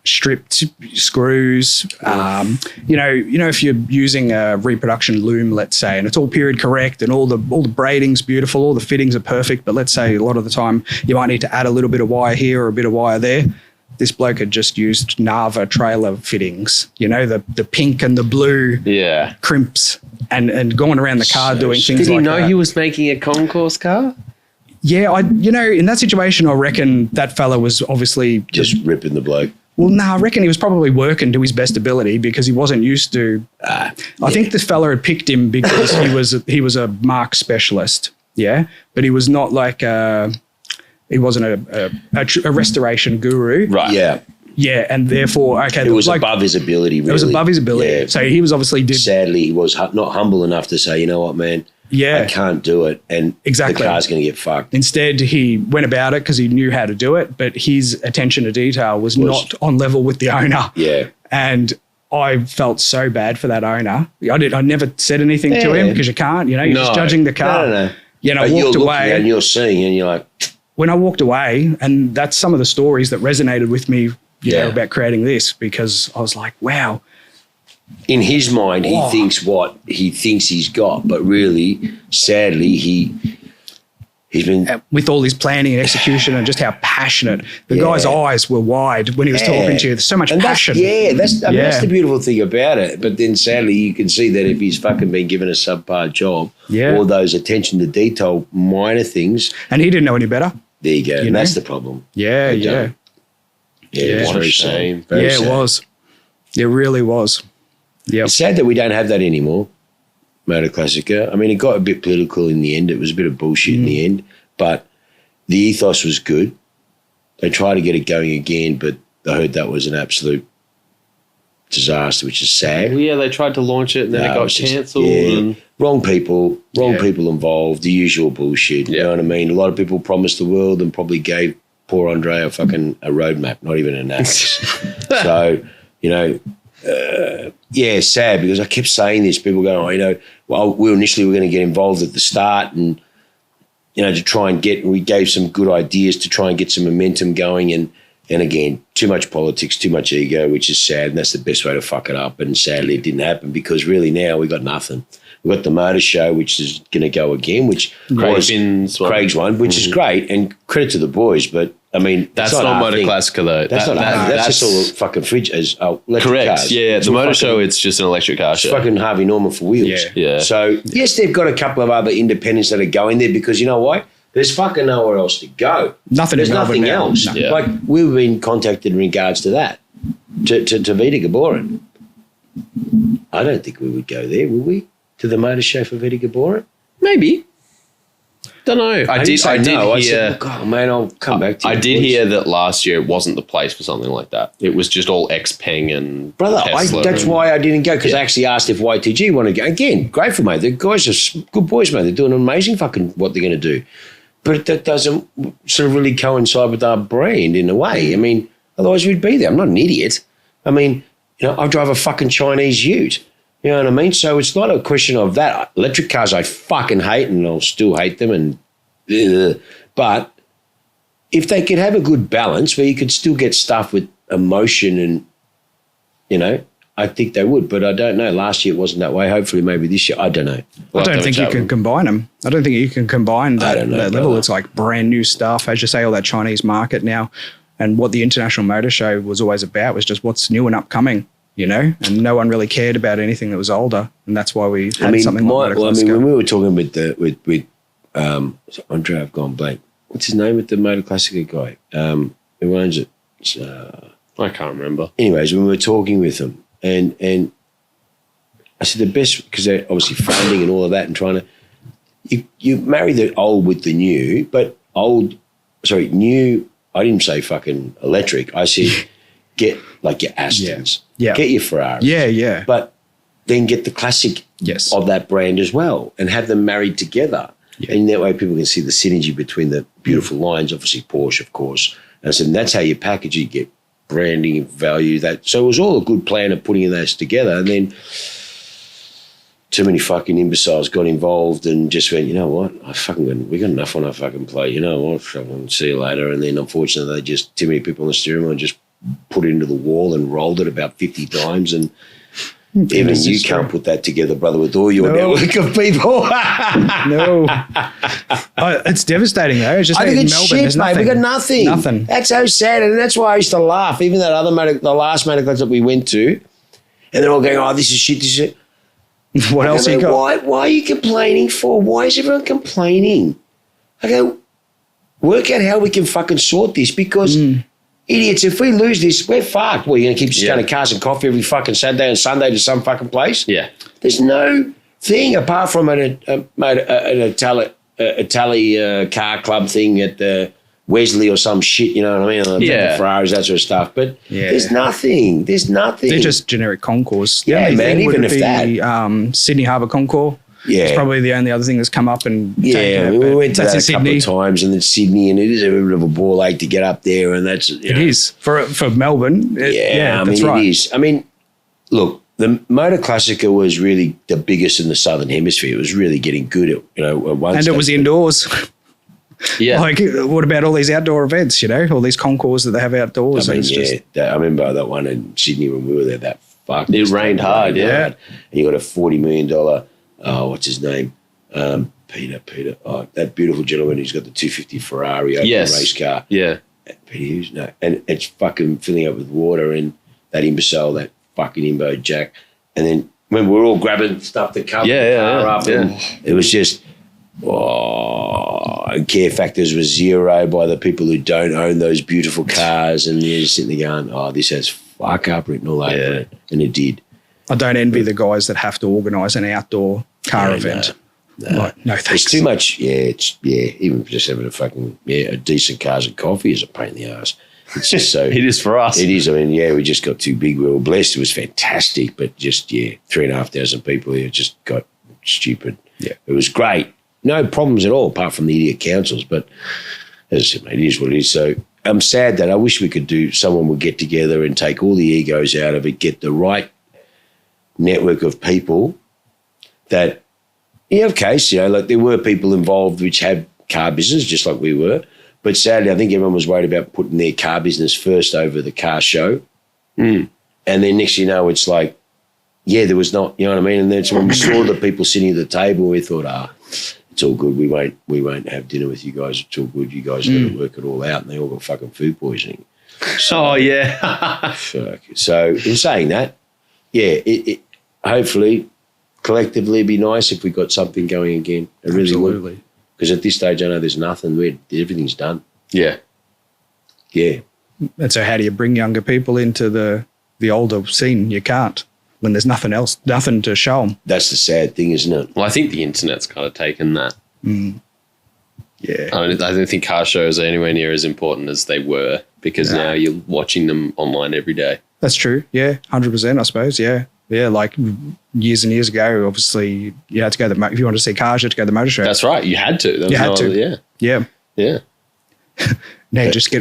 stripped screws. You know, if you're using a reproduction loom, let's say, and it's all period correct and all the braiding's beautiful, all the fittings are perfect, but let's say a lot of the time you might need to add a little bit of wire here or a bit of wire there. This bloke had just used Nava trailer fittings, you know, the pink and the blue crimps and going around the car doing things like that. Did he know he was making a concourse car? Yeah, in that situation, I reckon that fella was obviously just ripping the bloke. Well, no, I reckon he was probably working to his best ability because he wasn't used to. I think this fella had picked him because he was a mark specialist, but he was not like he wasn't a restoration guru, right? Yeah, and therefore, okay, it was like, above his ability. Really. It was above his ability. Yeah. So he was obviously sadly, he was not humble enough to say, you know what, man. I can't do it, and the car's going to get fucked. Instead, he went about it because he knew how to do it, but his attention to detail was not on level with the owner. Yeah. And I felt so bad for that owner. I never said anything to him because you can't, you're just judging the car. No. I walked away. And you're seeing and you're like. When I walked away, and that's some of the stories that resonated with me, about creating this, because I was like, wow. In his mind, he thinks what he thinks he's got, but really, sadly, he's been with all his planning and execution and just how passionate the guy's eyes were wide when he was talking to you. There's so much passion. That's the beautiful thing about it. But then, sadly, you can see that if he's fucking been given a subpar job, all those attention to detail, minor things, and he didn't know any better. There you go, and that's the problem. Yeah. It's very shame. Very sad. It was. It really was. Yeah, it's sad that we don't have that anymore. Motor Classica. I mean, it got a bit political in the end. It was a bit of bullshit in the end, but the ethos was good. They tried to get it going again, but I heard that was an absolute disaster, which is sad. Well, yeah, they tried to launch it and then it got cancelled. Wrong people involved, the usual bullshit. You know what I mean? A lot of people promised the world and probably gave poor Andre a roadmap, not even an atlas. So, sad because I kept saying this. People go, we initially were going to get involved at the start and, to try and we gave some good ideas to try and get some momentum going. And again, too much politics, too much ego, which is sad. And that's the best way to fuck it up. And sadly, it didn't happen because really now we got nothing. We've got the motor show, which is going to go again, which was Craig's one, which is great. And credit to the boys, but I mean, that's not Motor Classica though. That's just all fucking fridge as electric correct. Cars. Yeah, the motor show, it's just an electric car show. It's fucking Harvey Norman for wheels. Yeah. So yes, they've got a couple of other independents that are going there because you know why? There's fucking nowhere else to go. There's nothing else. No. Like we've been contacted in regards to that, to Vita Gaboran. I don't think we would go there, would we? To the motor show for Vita Gaboran? Maybe. Don't know. I did hear. Oh man, I'll come back to you. I did hear that last year it wasn't the place for something like that. It was just all Xpeng and brother. Tesla that's why I didn't go because I actually asked if YTG wanted to go. Again, great for mate. The guys are good boys, mate. They're doing amazing fucking what they're going to do, but that doesn't sort of really coincide with our brand in a way. I mean, otherwise we'd be there. I'm not an idiot. I mean, I drive a fucking Chinese Ute. You know what I mean? So it's not a question of that. Electric cars I fucking hate and I'll still hate them. But if they could have a good balance where you could still get stuff with emotion and, I think they would. But I don't know. Last year it wasn't that way. Hopefully maybe this year. I don't know. I don't think you can combine them. I don't think you can combine that level. It's like brand new stuff. As you say, all that Chinese market now. And what the International Motor Show was always about was just what's new and upcoming. And no one really cared about anything that was older, and that's why we had something like Motor Classica. When we were talking with Andre, I've gone blank. What's his name with the Motor Classica guy? Who owns it? I can't remember. Anyways, when we were talking with them, and I said the best because they're obviously funding and all of that, and trying to you marry the old with the new, but new. I didn't say fucking electric. I said. Get like your Astons, get your Ferraris, but then get the classic of that brand as well, and have them married together, and that way people can see the synergy between the beautiful lines. Obviously, Porsche, of course, and I said and that's how you package it, get branding, value that. So it was all a good plan of putting those together, and then too many fucking imbeciles got involved and just went, you know what, we got enough on our fucking plate. You know what, see you later. And then unfortunately, they just too many people on the steering wheel and just put it into the wall and rolled it about 50 times. And even you can't put that together, brother, with all your network of people. No. It's devastating, though. It's just I think it's Melbourne, shit, mate. We got nothing. Nothing. That's so sad. And that's why I used to laugh. Even that other the last motor class that we went to, and they're all going, oh, this is shit, this is shit. What else you got? Why are you complaining for? Why is everyone complaining? I go, work out how we can fucking sort this because idiots, if we lose this, we're fucked. Well, you're going to keep just going to cars and coffee every fucking Saturday and Sunday to some fucking place? Yeah. There's no thing apart from an Itali car club thing at the Wesley or some shit, you know what I mean? Ferraris, that sort of stuff. But there's nothing. There's nothing. They're just generic concours. Yeah, man, even if that. Sydney Harbour Concours. Yeah. It's probably the only other thing that's come up. And we went to that a couple of times, and then Sydney, and it is a bit of a ball ache to get up there, and that's... It is. For Melbourne, that's right. It is. I mean, look, the Motor Classica was really the biggest in the Southern Hemisphere. It was really getting good at, at one And stage. it was indoors. Yeah. Like, what about all these outdoor events, all these concours that they have outdoors? I mean, I remember that one in Sydney when we were there, that fuck. It rained hard, And you got a $40 million, what's his name? Peter. Oh, that beautiful gentleman who's got the 250 Ferrari open race car. Yeah. Peter Hughes, no. And it's fucking filling up with water, and that imbecile, that fucking imbo Jack. And then when we're all grabbing stuff to cover the car up, and it was just... and care factors was zero by the people who don't own those beautiful cars, and you're just sitting there going, this has fuck up written all over it. And it did. I don't envy the guys that have to organise an outdoor car event. No, thanks. It's too much. Even just having a decent cars and coffee is a pain in the ass. It's just so... It is for us. It is. I mean, we just got too big. We were blessed. It was fantastic, but just, 3,500 people here just got stupid. Yeah. It was great. No problems at all, apart from the idiot councils. But as I said, mate, it is what it is. So I'm sad that I wish we could someone would get together and take all the egos out of it, get the right network of people that, of course, like there were people involved which had car business, just like we were. But sadly, I think everyone was worried about putting their car business first over the car show. And then next thing you know, it's like, there was not, you know what I mean? And then when we saw the people sitting at the table, we thought, it's all good. We won't have dinner with you guys. It's all good. You guys got to work it all out. And they all got fucking food poisoning. So, fuck. So in saying that, it hopefully collectively it'd be nice if we got something going again. It really would. Because at this stage, I know there's nothing. Everything's done. Yeah. Yeah. And so how do you bring younger people into the older scene? You can't. When there's nothing else, nothing to show them. That's the sad thing, isn't it? Well, I think the internet's kind of taken that. Yeah. I don't think car shows are anywhere near as important as they were, because now you're watching them online every day. That's true. Yeah, 100%, I suppose. Yeah. Yeah, like years and years ago, obviously, you had to go if you wanted to see cars, you had to go to the motor show. That's right. You had to. You had to. Yeah. Now you just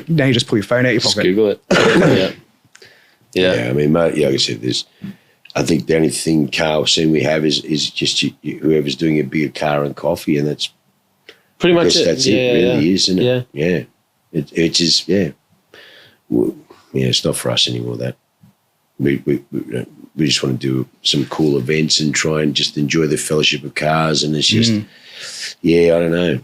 pull your phone out your pocket. Just Google it. Yeah. I mean, like I said, I think the only thing car scene we have is just whoever's doing a bigger car and coffee, and that's pretty much it. That's it, really, isn't it? Yeah. It's just, it's not for us anymore, that. We just want to do some cool events and try and just enjoy the fellowship of cars, and it's just, I don't know.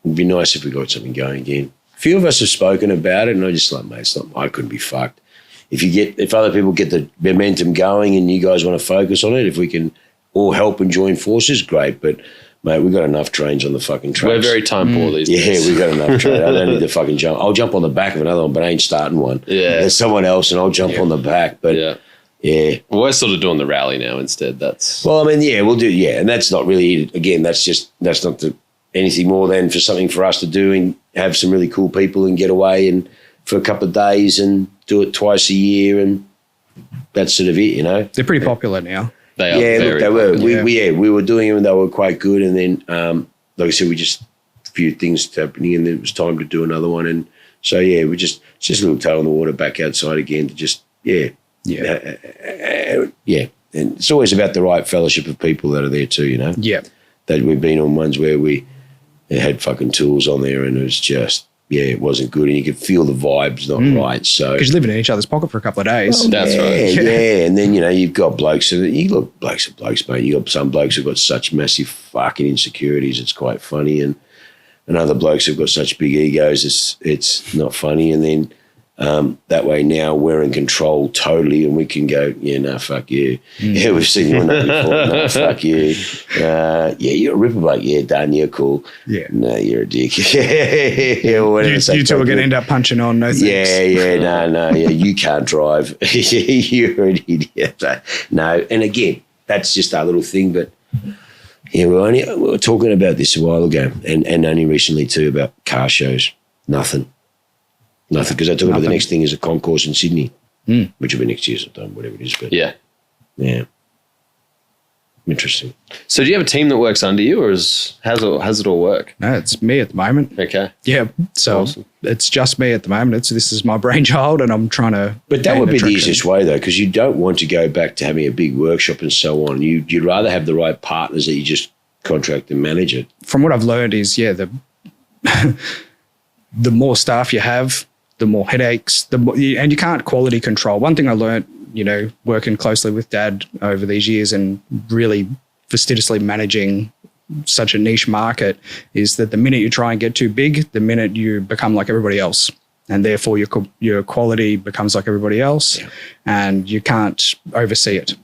It'd be nice if we got something going again. A few of us have spoken about it, and I'm just like, mate, I couldn't be fucked. If other people get the momentum going and you guys want to focus on it, if we can all help and join forces, great. But, mate, we've got enough trains on the fucking tracks. We're very time poor these days. Yeah, we've got enough trains. I don't need to fucking jump. I'll jump on the back of another one, but I ain't starting one. Yeah. There's someone else and I'll jump on the back. But, well, we're sort of doing the rally now instead. Well, I mean, we'll do, and that's not really, again, that's not anything more than for something for us to do and have some really cool people and get away and for a couple of days and do it twice a year, and that's sort of it, They're pretty popular now. They are very they were. popular. We were doing them and they were quite good, and then, like I said, we just a few things happening, and then it was time to do another one, and so we just a little toe in the water back outside again to just and it's always about the right fellowship of people that are there too, that we've been on ones where we had fucking tools on there, and it was just it wasn't good, and you could feel the vibes not right. So because you're living in each other's pocket for a couple of days. Well, that's right. Yeah, and then you've got blokes. So you look blokes are blokes, mate. You got some blokes who've got such massive fucking insecurities. It's quite funny, and other blokes who've got such big egos. It's not funny. And then That way now we're in control totally and we can go, yeah, no, fuck you. Yeah, we've seen you on that before. No, fuck you. Yeah, you're a ripper bloke. Yeah, done. You're cool. Yeah. No, you're a dick. Yeah, whatever. You two are going to end up punching on, no thanks. Yeah, no. Yeah, you can't drive. You're an idiot. No, and again, that's just our little thing. But yeah, we were talking about this a while ago and only recently too about car shows. Nothing, because I told you the next thing is a concourse in Sydney, which will be next year sometime, whatever it is. But yeah. Interesting. So do you have a team that works under you, or how's it all work? No, it's me at the moment. Okay. Yeah, so awesome. It's just me at the moment. This is my brainchild, and I'm trying to. But that would be the easiest way, though, because you don't want to go back to having a big workshop and so on. You'd rather have the right partners that you just contract and manage it. From what I've learned is, the the more staff you have, the more headaches, and you can't quality control. One thing I learned, working closely with Dad over these years and really fastidiously managing such a niche market is that the minute you try and get too big, the minute you become like everybody else, and therefore your quality becomes like everybody else, and you can't oversee it.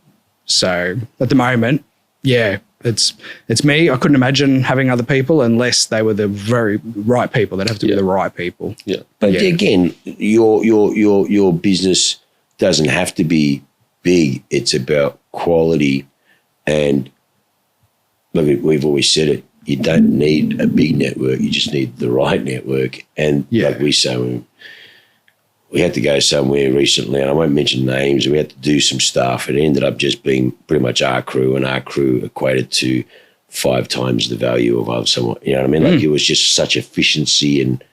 So at the moment, it's me. I couldn't imagine having other people unless they were the very right people. They'd have to be the right people. Yeah. But again, your business doesn't have to be big. It's about quality. And look, we've always said it. You don't need a big network. You just need the right network. And like we say, we had to go somewhere recently, and I won't mention names. We had to do some stuff. It ended up just being pretty much our crew, and our crew equated to 5 times the value of someone. You know what I mean? Like it was just such efficiency and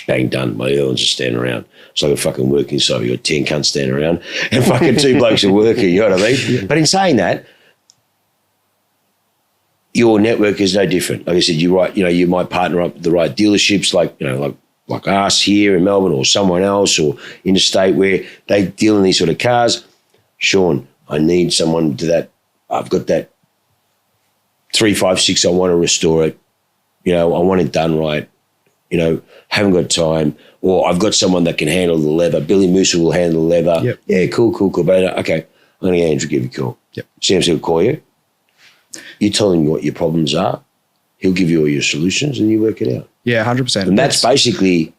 bang, done. My other ones just standing around. It's like a fucking working site. You got 10 cunts standing around and fucking 2 blokes are working. You know what I mean? Yeah. But in saying that, your network is no different. Like I said, you're right. You might partner up with the right dealerships, like us here in Melbourne or someone else or interstate where they deal in these sort of cars. Sean, I need someone to that. I've got that 356. I want to restore it. I want it done right. Haven't got time. Or I've got someone that can handle the leather. Billy Moosa will handle the leather. Yep. Yeah, cool. But okay, I'm going to get Andrew give you a call. Yep. Sam's going to call you. You tell him what your problems are. He'll give you all your solutions and you work it out. Yeah, 100%. And that's basically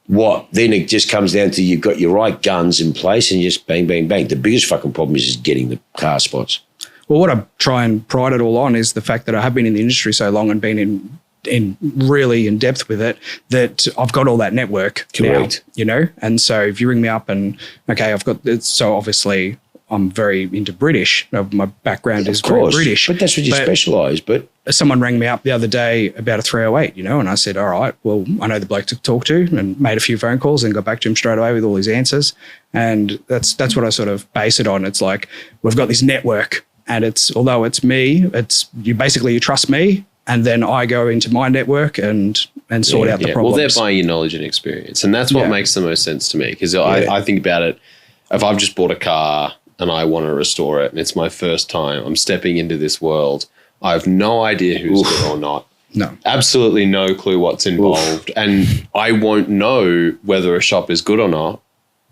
what. Then it just comes down to you've got your right guns in place and you just bang, bang, bang. The biggest fucking problem is just getting the car spots. Well, what I try and pride it all on is the fact that I have been in the industry so long and been in really in depth with it that I've got all that network. Correct. Now, and so if you ring me up and, okay, I've got this, so obviously I'm very into British. My background is very British. But that's what you specialise. But someone rang me up the other day about a 308, and I said, all right, well, I know the bloke to talk to, and made a few phone calls and got back to him straight away with all his answers. And that's what I sort of base it on. It's like, we've got this network, and although it's me, you trust me, and then I go into my network and sort out the problems. Well, they're buying your knowledge and experience, and that's what makes the most sense to me, because I think about it, if I've just bought a car and I want to restore it and it's my first time, I'm stepping into this world, I have no idea who's good or not. No. Absolutely no clue what's involved. And I won't know whether a shop is good or not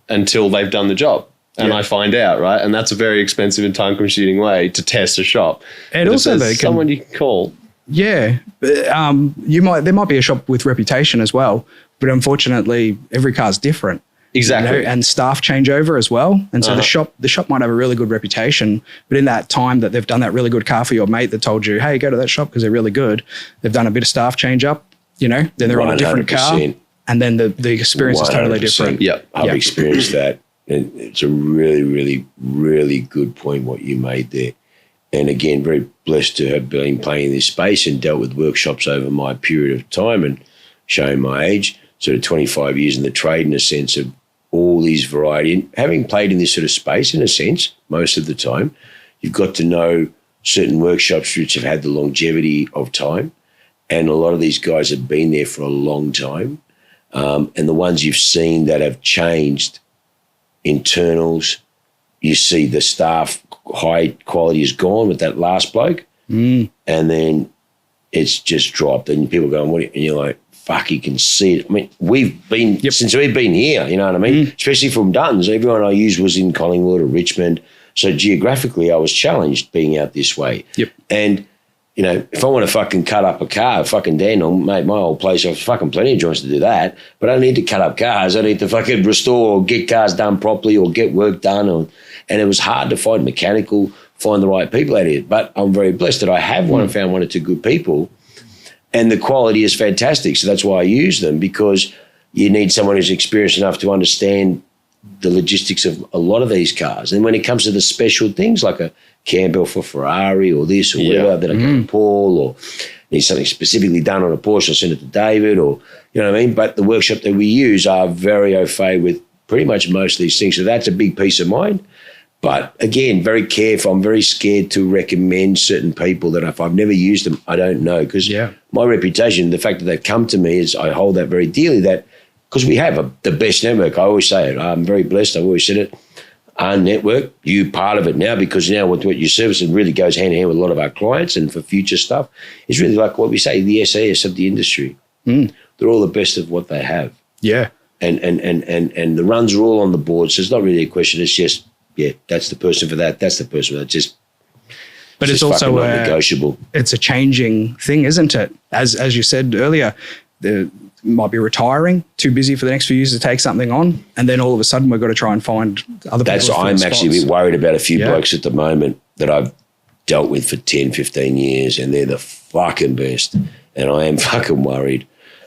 until they've done the job. And I find out, right? And that's a very expensive and time-consuming way to test a shop. And but also, someone you can call. Yeah, there might be a shop with reputation as well, but unfortunately, every car's different. Exactly. And staff change over as well. And so the shop might have a really good reputation, but in that time that they've done that really good car for your mate that told you, hey, go to that shop because they're really good, they've done a bit of staff change up, then they're on a different car, and then the experience is totally different. Yep. I've experienced that. And it's a really, really, really good point what you made there. And again, very blessed to have been playing in this space and dealt with workshops over my period of time and showing my age, sort of 25 years in the trade in a sense of all these variety. And having played in this sort of space in a sense, most of the time, you've got to know certain workshops which have had the longevity of time. And a lot of these guys have been there for a long time. And the ones you've seen that have changed, internals, you see the staff high quality is gone with that last bloke, and then it's just dropped, and people going, "What?" And you're like, fuck, you can see it. I mean, we've been, since we've been here, you know what I mean? Especially from Duns. Everyone I used was in Collingwood or Richmond. So geographically, I was challenged being out this way. And, you know, if I want to fucking cut up a car, fucking Dan, I'll make my old place. I've fucking plenty of joints to do that. But I don't need to cut up cars. I need to fucking restore or get cars done properly or get work done. And it was hard to find find the right people out here. But I'm very blessed that I have found one or two good people. And the quality is fantastic. So that's why I use them, because you need someone who's experienced enough to understand the logistics of a lot of these cars. And when it comes to the special things like a Campbell for Ferrari or this or whatever, that I go to Paul, or need something specifically done on a Porsche, I'll send it to David, or, you know what I mean? But the workshop that we use are very au fait with pretty much most of these things. So that's a big peace of mind. But again, very careful. I'm very scared to recommend certain people that if I've never used them, I don't know. Because my reputation, the fact that they've come to me, is I hold that very dearly, that because we have the best network. I always say it. I'm very blessed. I've always said it. Our network, you part of it now, because now what you service, it really goes hand in hand with a lot of our clients, and for future stuff, it's really like what we say, the SAS of the industry. They're all the best of what they have. And the runs are all on the board. So it's not really a question. It's just, that's the person for that. That's the person for that. But it's also negotiable. It's a changing thing, isn't it? As you said earlier, might be retiring, too busy for the next few years to take something on, and then all of a sudden we've got to try and find other people. I'm actually a bit worried about a few blokes at the moment that I've dealt with for 10, 15 years, and they're the fucking best. And I am fucking worried.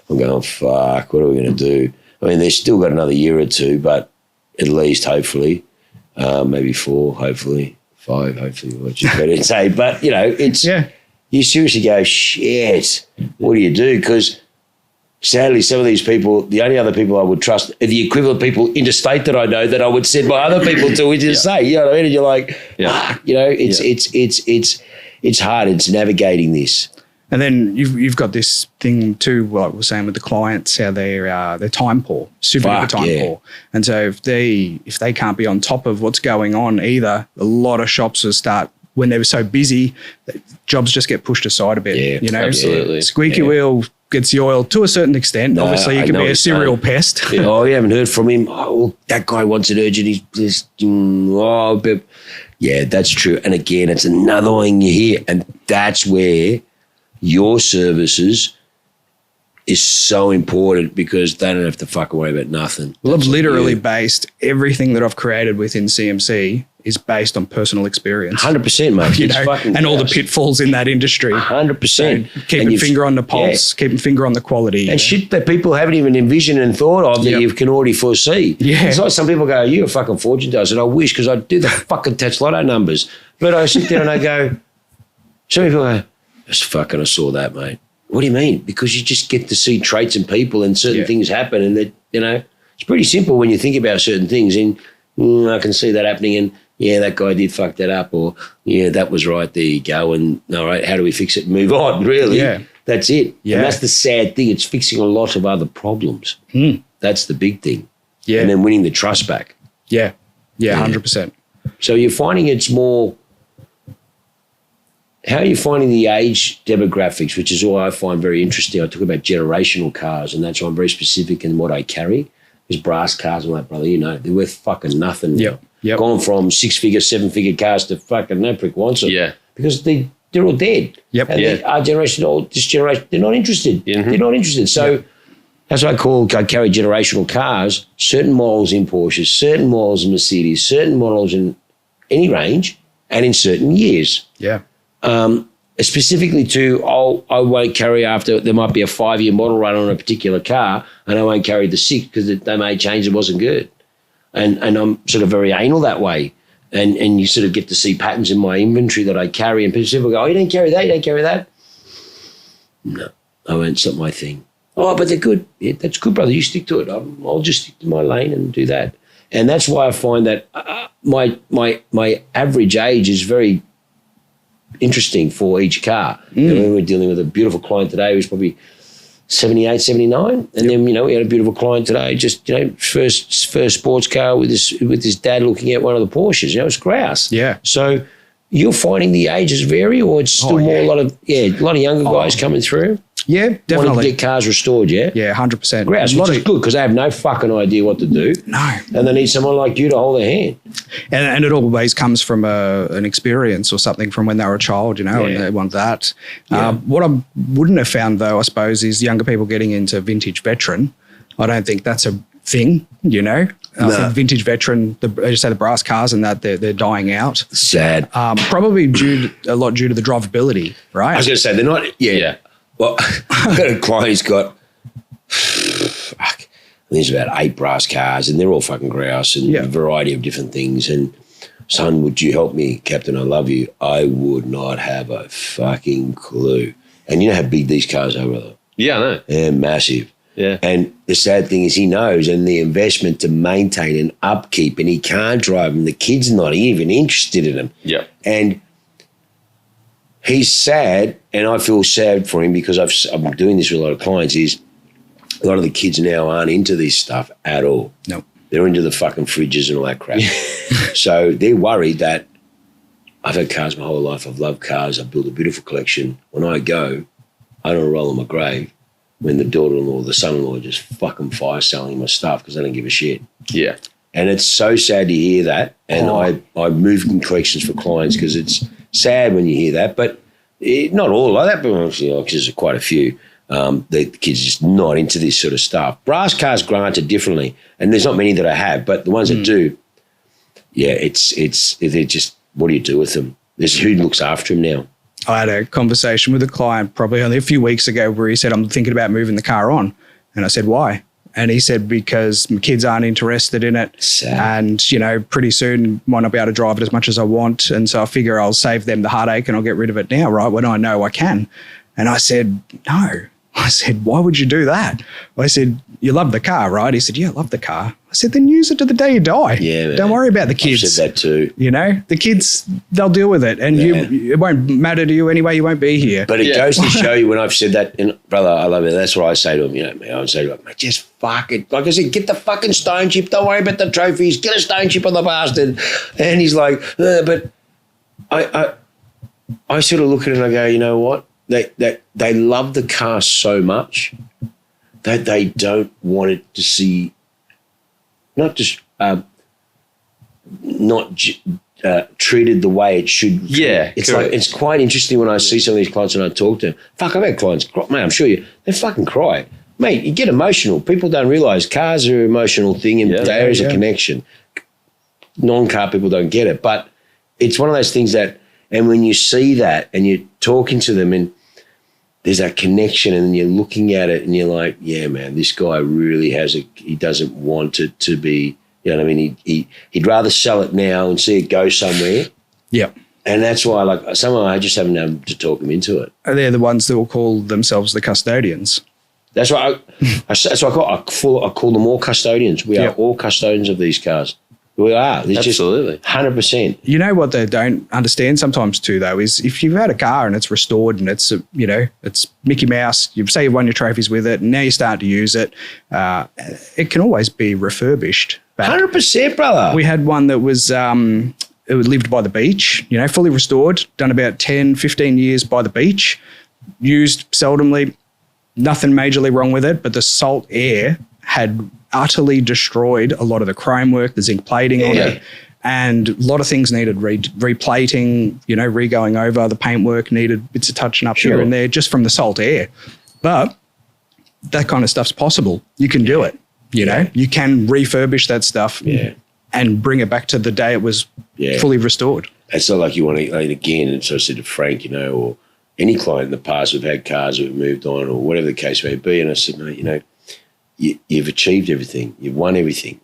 I'm going, fuck, what are we going to do? I mean, they've still got another year or two, but at least, hopefully, maybe 4, hopefully 5, hopefully, what you better say. But, you know, it's you seriously go, shit, what do you do? Because sadly, some of these people, the only other people I would trust are the equivalent people interstate that I know that I would send my other people to interstate. You know what I mean? And you're like, you know, it's hard. It's navigating this. And then you've got this thing too, like we're saying with the clients, how they're time poor, super time poor. And so if they can't be on top of what's going on either, a lot of shops will start, when they're so busy, jobs just get pushed aside a bit. You know, absolutely. Squeaky wheel gets the oil to a certain extent. No, obviously, you can be a serial pest. Oh, you haven't heard from him. Oh, that guy wants it urgent. He's just, that's true. And again, it's another one you hear. And that's where your services is so important, because they don't have to fucking worry about nothing. Well, I've literally based everything that I've created within CMC is based on personal experience. 100%, mate. You know, and all the pitfalls in that industry. 100%. So keeping finger on the pulse, keeping finger on the quality. And shit that people haven't even envisioned and thought of that you can already foresee. It's like some people go, you're a fucking fortune teller. I said, I wish, because I do the fucking Tats Lotto numbers. But I sit there and I go, some people go, I saw that, mate. What do you mean? Because you just get to see traits in people and certain things happen, and that, you know, it's pretty simple when you think about certain things, and I can see that happening, and that guy did fuck that up, or that was right, there you go, and all right, how do we fix it and move on, really? That's it. And that's the sad thing. It's fixing a lot of other problems. That's the big thing. And then winning the trust back. 100%. So you're finding it's more, how are you finding the age demographics, which is all I find very interesting. I talk about generational cars, and that's why I'm very specific in what I carry. There's brass cars and that, brother, you know, they're worth fucking nothing. Gone from 6-figure, 7-figure cars to fucking no prick wants it. Because they're all dead. And our generation, this generation, they're not interested. They're not interested. So as I carry generational cars, certain models in Porsches, certain models in Mercedes, certain models in any range and in certain years. Specifically I won't carry after, there might be a 5-year model run on a particular car, and I won't carry the 6 because they may change, it wasn't good. And I'm sort of very anal that way. And you sort of get to see patterns in my inventory that I carry, and people go, oh, you don't carry that, you don't carry that. No, I won't. It's not my thing. Oh, but they're good. Yeah, that's good, brother. You stick to it. I'll just stick to my lane and do that. And that's why I find that my average age is very interesting for each car. You know, we're dealing with a beautiful client today who's probably 78, 79. And then, you know, we had a beautiful client today, just, you know, first sports car with his dad looking at one of the Porsches. You know, it's grouse. Yeah. So, you're finding the ages vary, or it's still more a lot of younger guys coming through? Yeah, definitely. Wanting to get cars restored, yeah? Yeah, 100%. Grouse, which is good because they have no fucking idea what to do. No. And they need someone like you to hold their hand. And it always comes from an experience or something from when they were a child, and they want that. Yeah. What I wouldn't have found, though, I suppose, is younger people getting into vintage veteran. I don't think that's a thing, I think vintage veteran, I just say the brass cars and that, they're dying out. Sad. Probably due to the drivability, right? I was going to say, they're not, Well, I've got a client who's got, there's about 8 brass cars and they're all fucking grouse and a variety of different things. And, son, would you help me? Captain, I love you. I would not have a fucking clue. And you know how big these cars are, brother? Yeah, I know. They're massive. Yeah. And the sad thing is he knows, and the investment to maintain and upkeep, and he can't drive them. The kid's not even interested in them. Yeah. And he's sad, and I feel sad for him because I'm doing this with a lot of clients, is a lot of the kids now aren't into this stuff at all. No. They're into the fucking fridges and all that crap. So they're worried that I've had cars my whole life. I've loved cars. I've built a beautiful collection. When I go, I don't roll in my grave when the daughter-in-law or the son-in-law just fucking fire selling my stuff because they don't give a shit. Yeah. And it's so sad to hear that. And I move in collections for clients because it's sad when you hear that. But not all like that, but because there's quite a few. The kids are just not into this sort of stuff. Brass cars granted differently, and there's not many that I have, but the ones that do, they're just, what do you do with them? There's who looks after them now. I had a conversation with a client probably only a few weeks ago where he said, I'm thinking about moving the car on. And I said, why? And he said, because my kids aren't interested in it. Sad. And, pretty soon might not be able to drive it as much as I want. And so I figure I'll save them the heartache and I'll get rid of it now, right, when I know I can. And I said, no. I said, why would you do that? I said, you love the car, right? He said, yeah, I love the car. I said, then use it to the day you die. Yeah, man. Don't worry about the kids. I've said that too. The kids, they'll deal with it. And it won't matter to you anyway. You won't be here. But it goes to show you when I've said that, and brother, I love it. That's what I say to him. I would say to him, just fuck it. Like I said, get the fucking stone chip. Don't worry about the trophies. Get a stone chip on the bastard. And he's like, but I sort of look at it and I go, you know what? They love the car so much that they don't want it to see, not just treated the way it should. Yeah, it's correct. Like, it's quite interesting when I see some of these clients and I talk to them. Fuck, I've had clients, mate, I'm sure they fucking cry. Mate, you get emotional. People don't realise cars are an emotional thing and there is a connection. Non-car people don't get it, but it's one of those things that, and when you see that and you're talking to them and there's that connection and you're looking at it and you're like, yeah, man, this guy really he doesn't want it to be, you know what I mean? He'd rather sell it now and see it go somewhere. Yeah. And that's why, like, somehow I just haven't been able to talk them into it. They're the ones that will call themselves the custodians. That's why I call them all custodians. We are all custodians of these cars. We are. Absolutely. 100%. You know what they don't understand sometimes too, though, is if you've had a car and it's restored and it's, it's Mickey Mouse, you say you've won your trophies with it and now you start to use it, it can always be refurbished. 100%, brother. We had one that was, it lived by the beach, fully restored, done about 10, 15 years by the beach, used seldomly, nothing majorly wrong with it, but the salt air had utterly destroyed a lot of the chrome work, the zinc plating on it, and a lot of things needed replating, re-going over. The paintwork needed bits of touching up here and there just from the salt air. But that kind of stuff's possible. You can do it, You can refurbish that stuff and bring it back to the day it was fully restored. It's not like you want to, again, and so I said to Frank, or any client in the past who've had cars who've moved on or whatever the case may be, and I said, mate, you've achieved everything. You've won everything.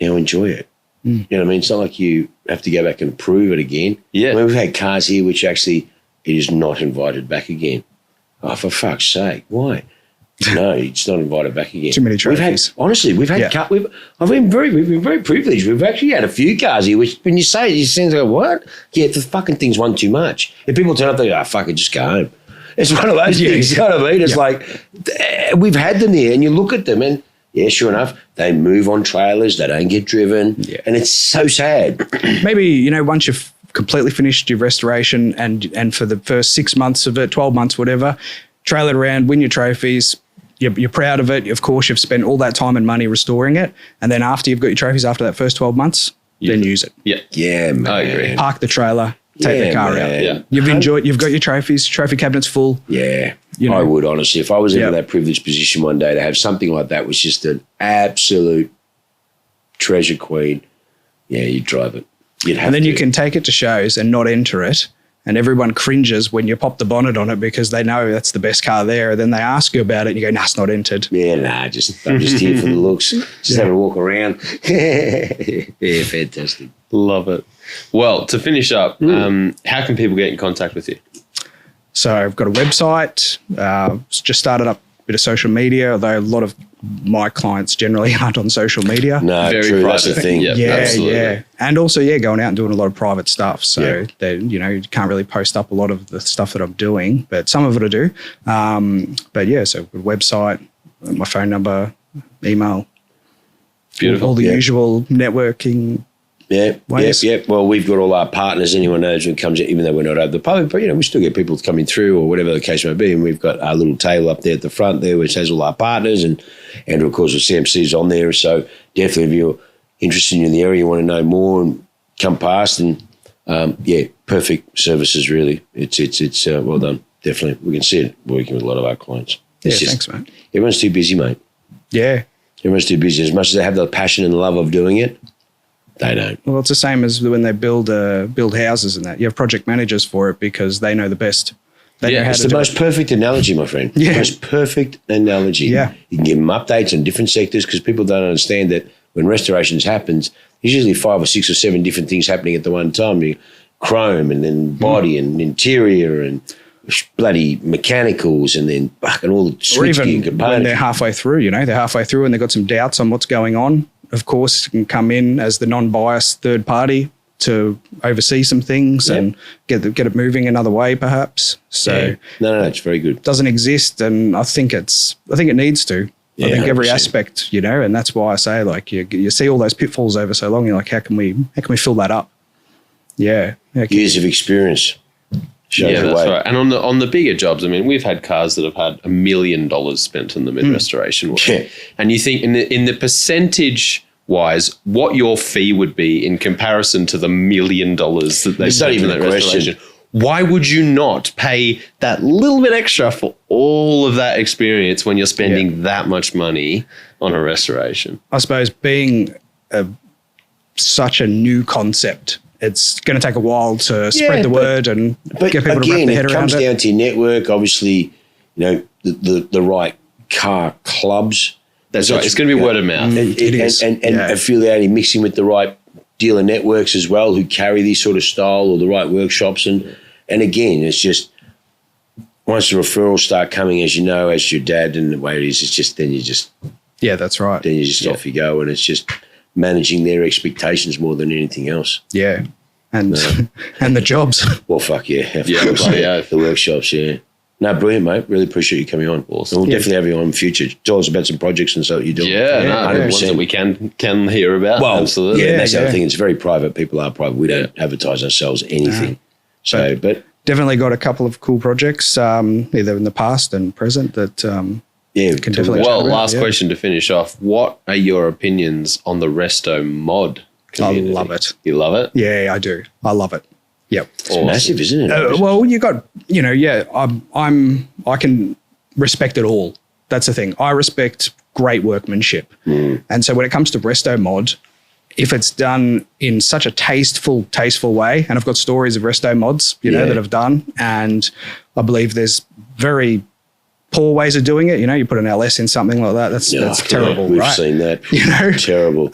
Now enjoy it. You know what I mean? It's not like you have to go back and prove it again. Yeah. I mean, we've had cars here which actually it is not invited back again. Oh, for fuck's sake. Why? No, it's not invited back again. Too many trophies. We've had we've been very privileged. We've actually had a few cars here which when you say it, you seem to go, what? Yeah, the fucking thing's won too much. If people turn up, they go, fuck it, just go home. It's one of those things, you know what I mean? It's like, we've had them there and you look at them and, sure enough, they move on trailers, they don't get driven, and it's so sad. Maybe, once you've completely finished your restoration and for the first 6 months of it, 12 months, whatever, trail it around, win your trophies. You're proud of it. Of course, you've spent all that time and money restoring it. And then after you've got your trophies after that first 12 months, then use it. Yeah. Yeah, man. I agree. Park the trailer, take the car out. Yeah. You've got your trophies, trophy cabinet's full. Yeah. You know. I would, honestly. If I was in that privileged position one day to have something like that was just an absolute treasure queen, yeah, you'd drive it. You'd have And then to. you can take it to shows and not enter it. And everyone cringes when you pop the bonnet on it because they know that's the best car there. Then they ask you about it and you go, nah, it's not entered. Yeah, I'm just here for the looks. Just have a walk around. Yeah, fantastic. Love it. Well, to finish up, how can people get in contact with you? So I've got a website, just started up a bit of social media, although a lot of my clients generally aren't on social media. No, Very true. That's private. the thing. Yep, Yeah, absolutely. yeah. And also, going out and doing a lot of private stuff. So, you can't really post up a lot of the stuff that I'm doing, but some of it I do. But yeah, so website, my phone number, email. Beautiful. All the usual networking. Yeah, ways. yeah. Well, we've got all our partners. Anyone knows when it comes in, even though we're not over the public, but we still get people coming through or whatever the case may be. And we've got our little table up there at the front there, which has all our partners. And Andrew, of course, with CMC's on there. So definitely, if you're interested in the area, you want to know more, and come past. And perfect services. Really, it's well done. Definitely, we can see it working with a lot of our clients. It's Thanks, mate. Everyone's too busy, mate. Yeah. Everyone's too busy. As much as they have the passion and the love of doing it, they don't. Well, it's the same as when they build houses and that. You have project managers for it because they know the best. They know how It's to the do most it. perfect analogy, my friend. Yeah. The most perfect analogy. Yeah. You can give them updates on different sectors because people don't understand that when restorations happens, there's usually 5 or 6 or 7 different things happening at the one time. Chrome and then body and interior and bloody mechanicals and then and all the Or switch gear even when components. they're halfway through, they're halfway through and they've got some doubts on what's going on. Of course, can come in as the non-biased third party to oversee some things and get it moving another way, perhaps. So No, it's very good. doesn't exist, and I think it needs to. Yeah, I think every 100%. aspect, and that's why I say you see all those pitfalls over so long. You're like, how can we fill that up? Yeah, Years of experience. Shows Yeah, the that's way. right. And on the bigger jobs, I mean, we've had cars that have had $1 million spent in them in restoration work. Yeah. And you think in the percentage wise, what your fee would be in comparison to the $1 million that they It's not spent even in a that question. restoration. Why would you not pay that little bit extra for all of that experience when you're spending that much money on a restoration? I suppose being such a new concept, it's going to take a while to spread the word and But get people to wrap again, their head it around comes it. down to your network. Obviously, the right car clubs. That's right. It's going to be word of mouth. It is. And Yeah. affiliating, mixing with the right dealer networks as well who carry this sort of style or the right workshops. And again, it's just once the referrals start coming, as you know, as your dad and the way it is, it's just Yeah, that's right. then you just off you go. And it's just managing their expectations more than anything else. Yeah. And and the jobs. Well, fuck yeah. Of Yeah, course, bloody oath. the workshops, yeah. No, brilliant, mate. Really appreciate you coming on. Awesome. And we'll definitely have you on in future. Tell us about some projects and so what you're doing. Yeah, no, ones that we can hear about. Well, absolutely. yeah, that's the other yeah. thing. It's very private. People are private. We don't advertise ourselves anything. So, but Definitely got a couple of cool projects, either in the past and present that yeah, can definitely Well, chat about, last question to finish off. What are your opinions on the resto mod community? I love it. You love it? Yeah, I do. I love it. Yep. It's massive, isn't it? Well, you got, I can respect it all. That's the thing. I respect great workmanship. And so when it comes to resto mod, if it's done in such a tasteful way, and I've got stories of resto mods, that I've done, and I believe there's very poor ways of doing it. You put an LS in something like that. That's terrible, We've right? seen that. Terrible.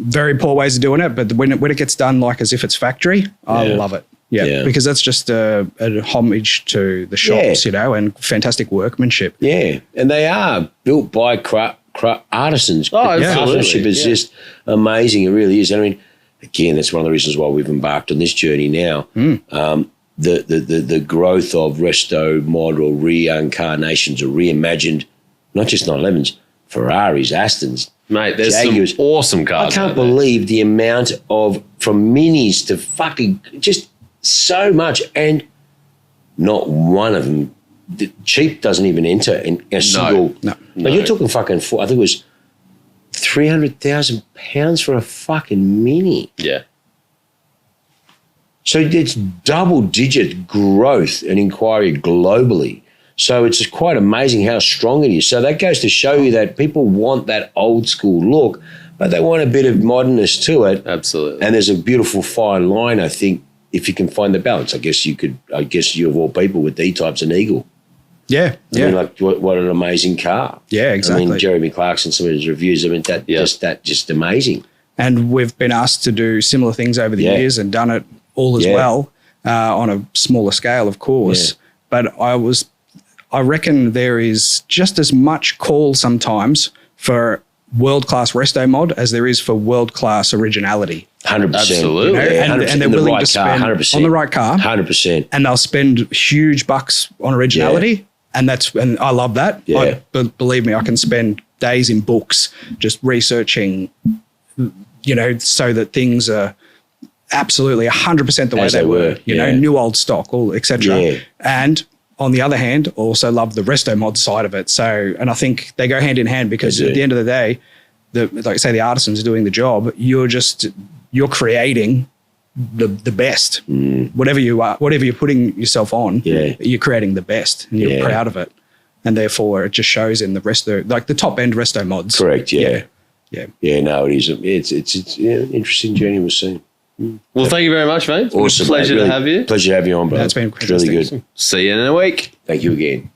Very poor ways of doing it. But when it gets done like as if it's factory, I love it. Yeah, because that's just a homage to the shops, and fantastic workmanship. Yeah, and they are built by artisans. Oh, absolutely. Craftsmanship is just amazing. It really is. I mean, again, that's one of the reasons why we've embarked on this journey now. The growth of resto mod or reincarnations or reimagined, not just 911s, Ferraris, Astons, Mate, there's Jaguars. some awesome cars. I can't believe the amount of from minis to fucking just so much, and not one of them. The cheap doesn't even enter in a single. No. Like you're talking fucking I think it was £300,000 for a fucking mini. Yeah. So it's double-digit growth and inquiry globally. So it's quite amazing how strong it is. So that goes to show you that people want that old school look, but they want a bit of modernness to it. Absolutely. And there's a beautiful fine line, I think, if you can find the balance. I guess you of all people with D-types an Eagle. Yeah. I mean, like what an amazing car. Yeah, exactly. I mean, Jeremy Clarkson, some of his reviews, I mean, just amazing. And we've been asked to do similar things over the years and done it all as well on a smaller scale, of course. Yeah. But I reckon there is just as much call sometimes for world-class resto mod as there is for world-class originality. 100%. Absolutely. You know? Yeah, and they're willing to spend 100%. on the right car. 100%. And they'll spend huge bucks on originality. Yeah. And I love that. Yeah. Believe me, I can spend days in books just researching, so that things are absolutely 100% the way they were. New old stock, all etc. Yeah. And on the other hand, also love the resto mod side of it. So, and I think they go hand in hand because at the end of the day, like I say, the artisan's doing the job. You're creating the best. Whatever you're putting yourself on, you're creating the best, and you're proud of it. And therefore, it just shows in the resto, like the top end resto mods. Correct. Yeah. Yeah. No, it is. It's an interesting journey we're seeing. Well, thank you very much, mate. Awesome. Pleasure to have you. Pleasure to have you on, bro. That's been really good. Awesome. See you in a week. Thank you again.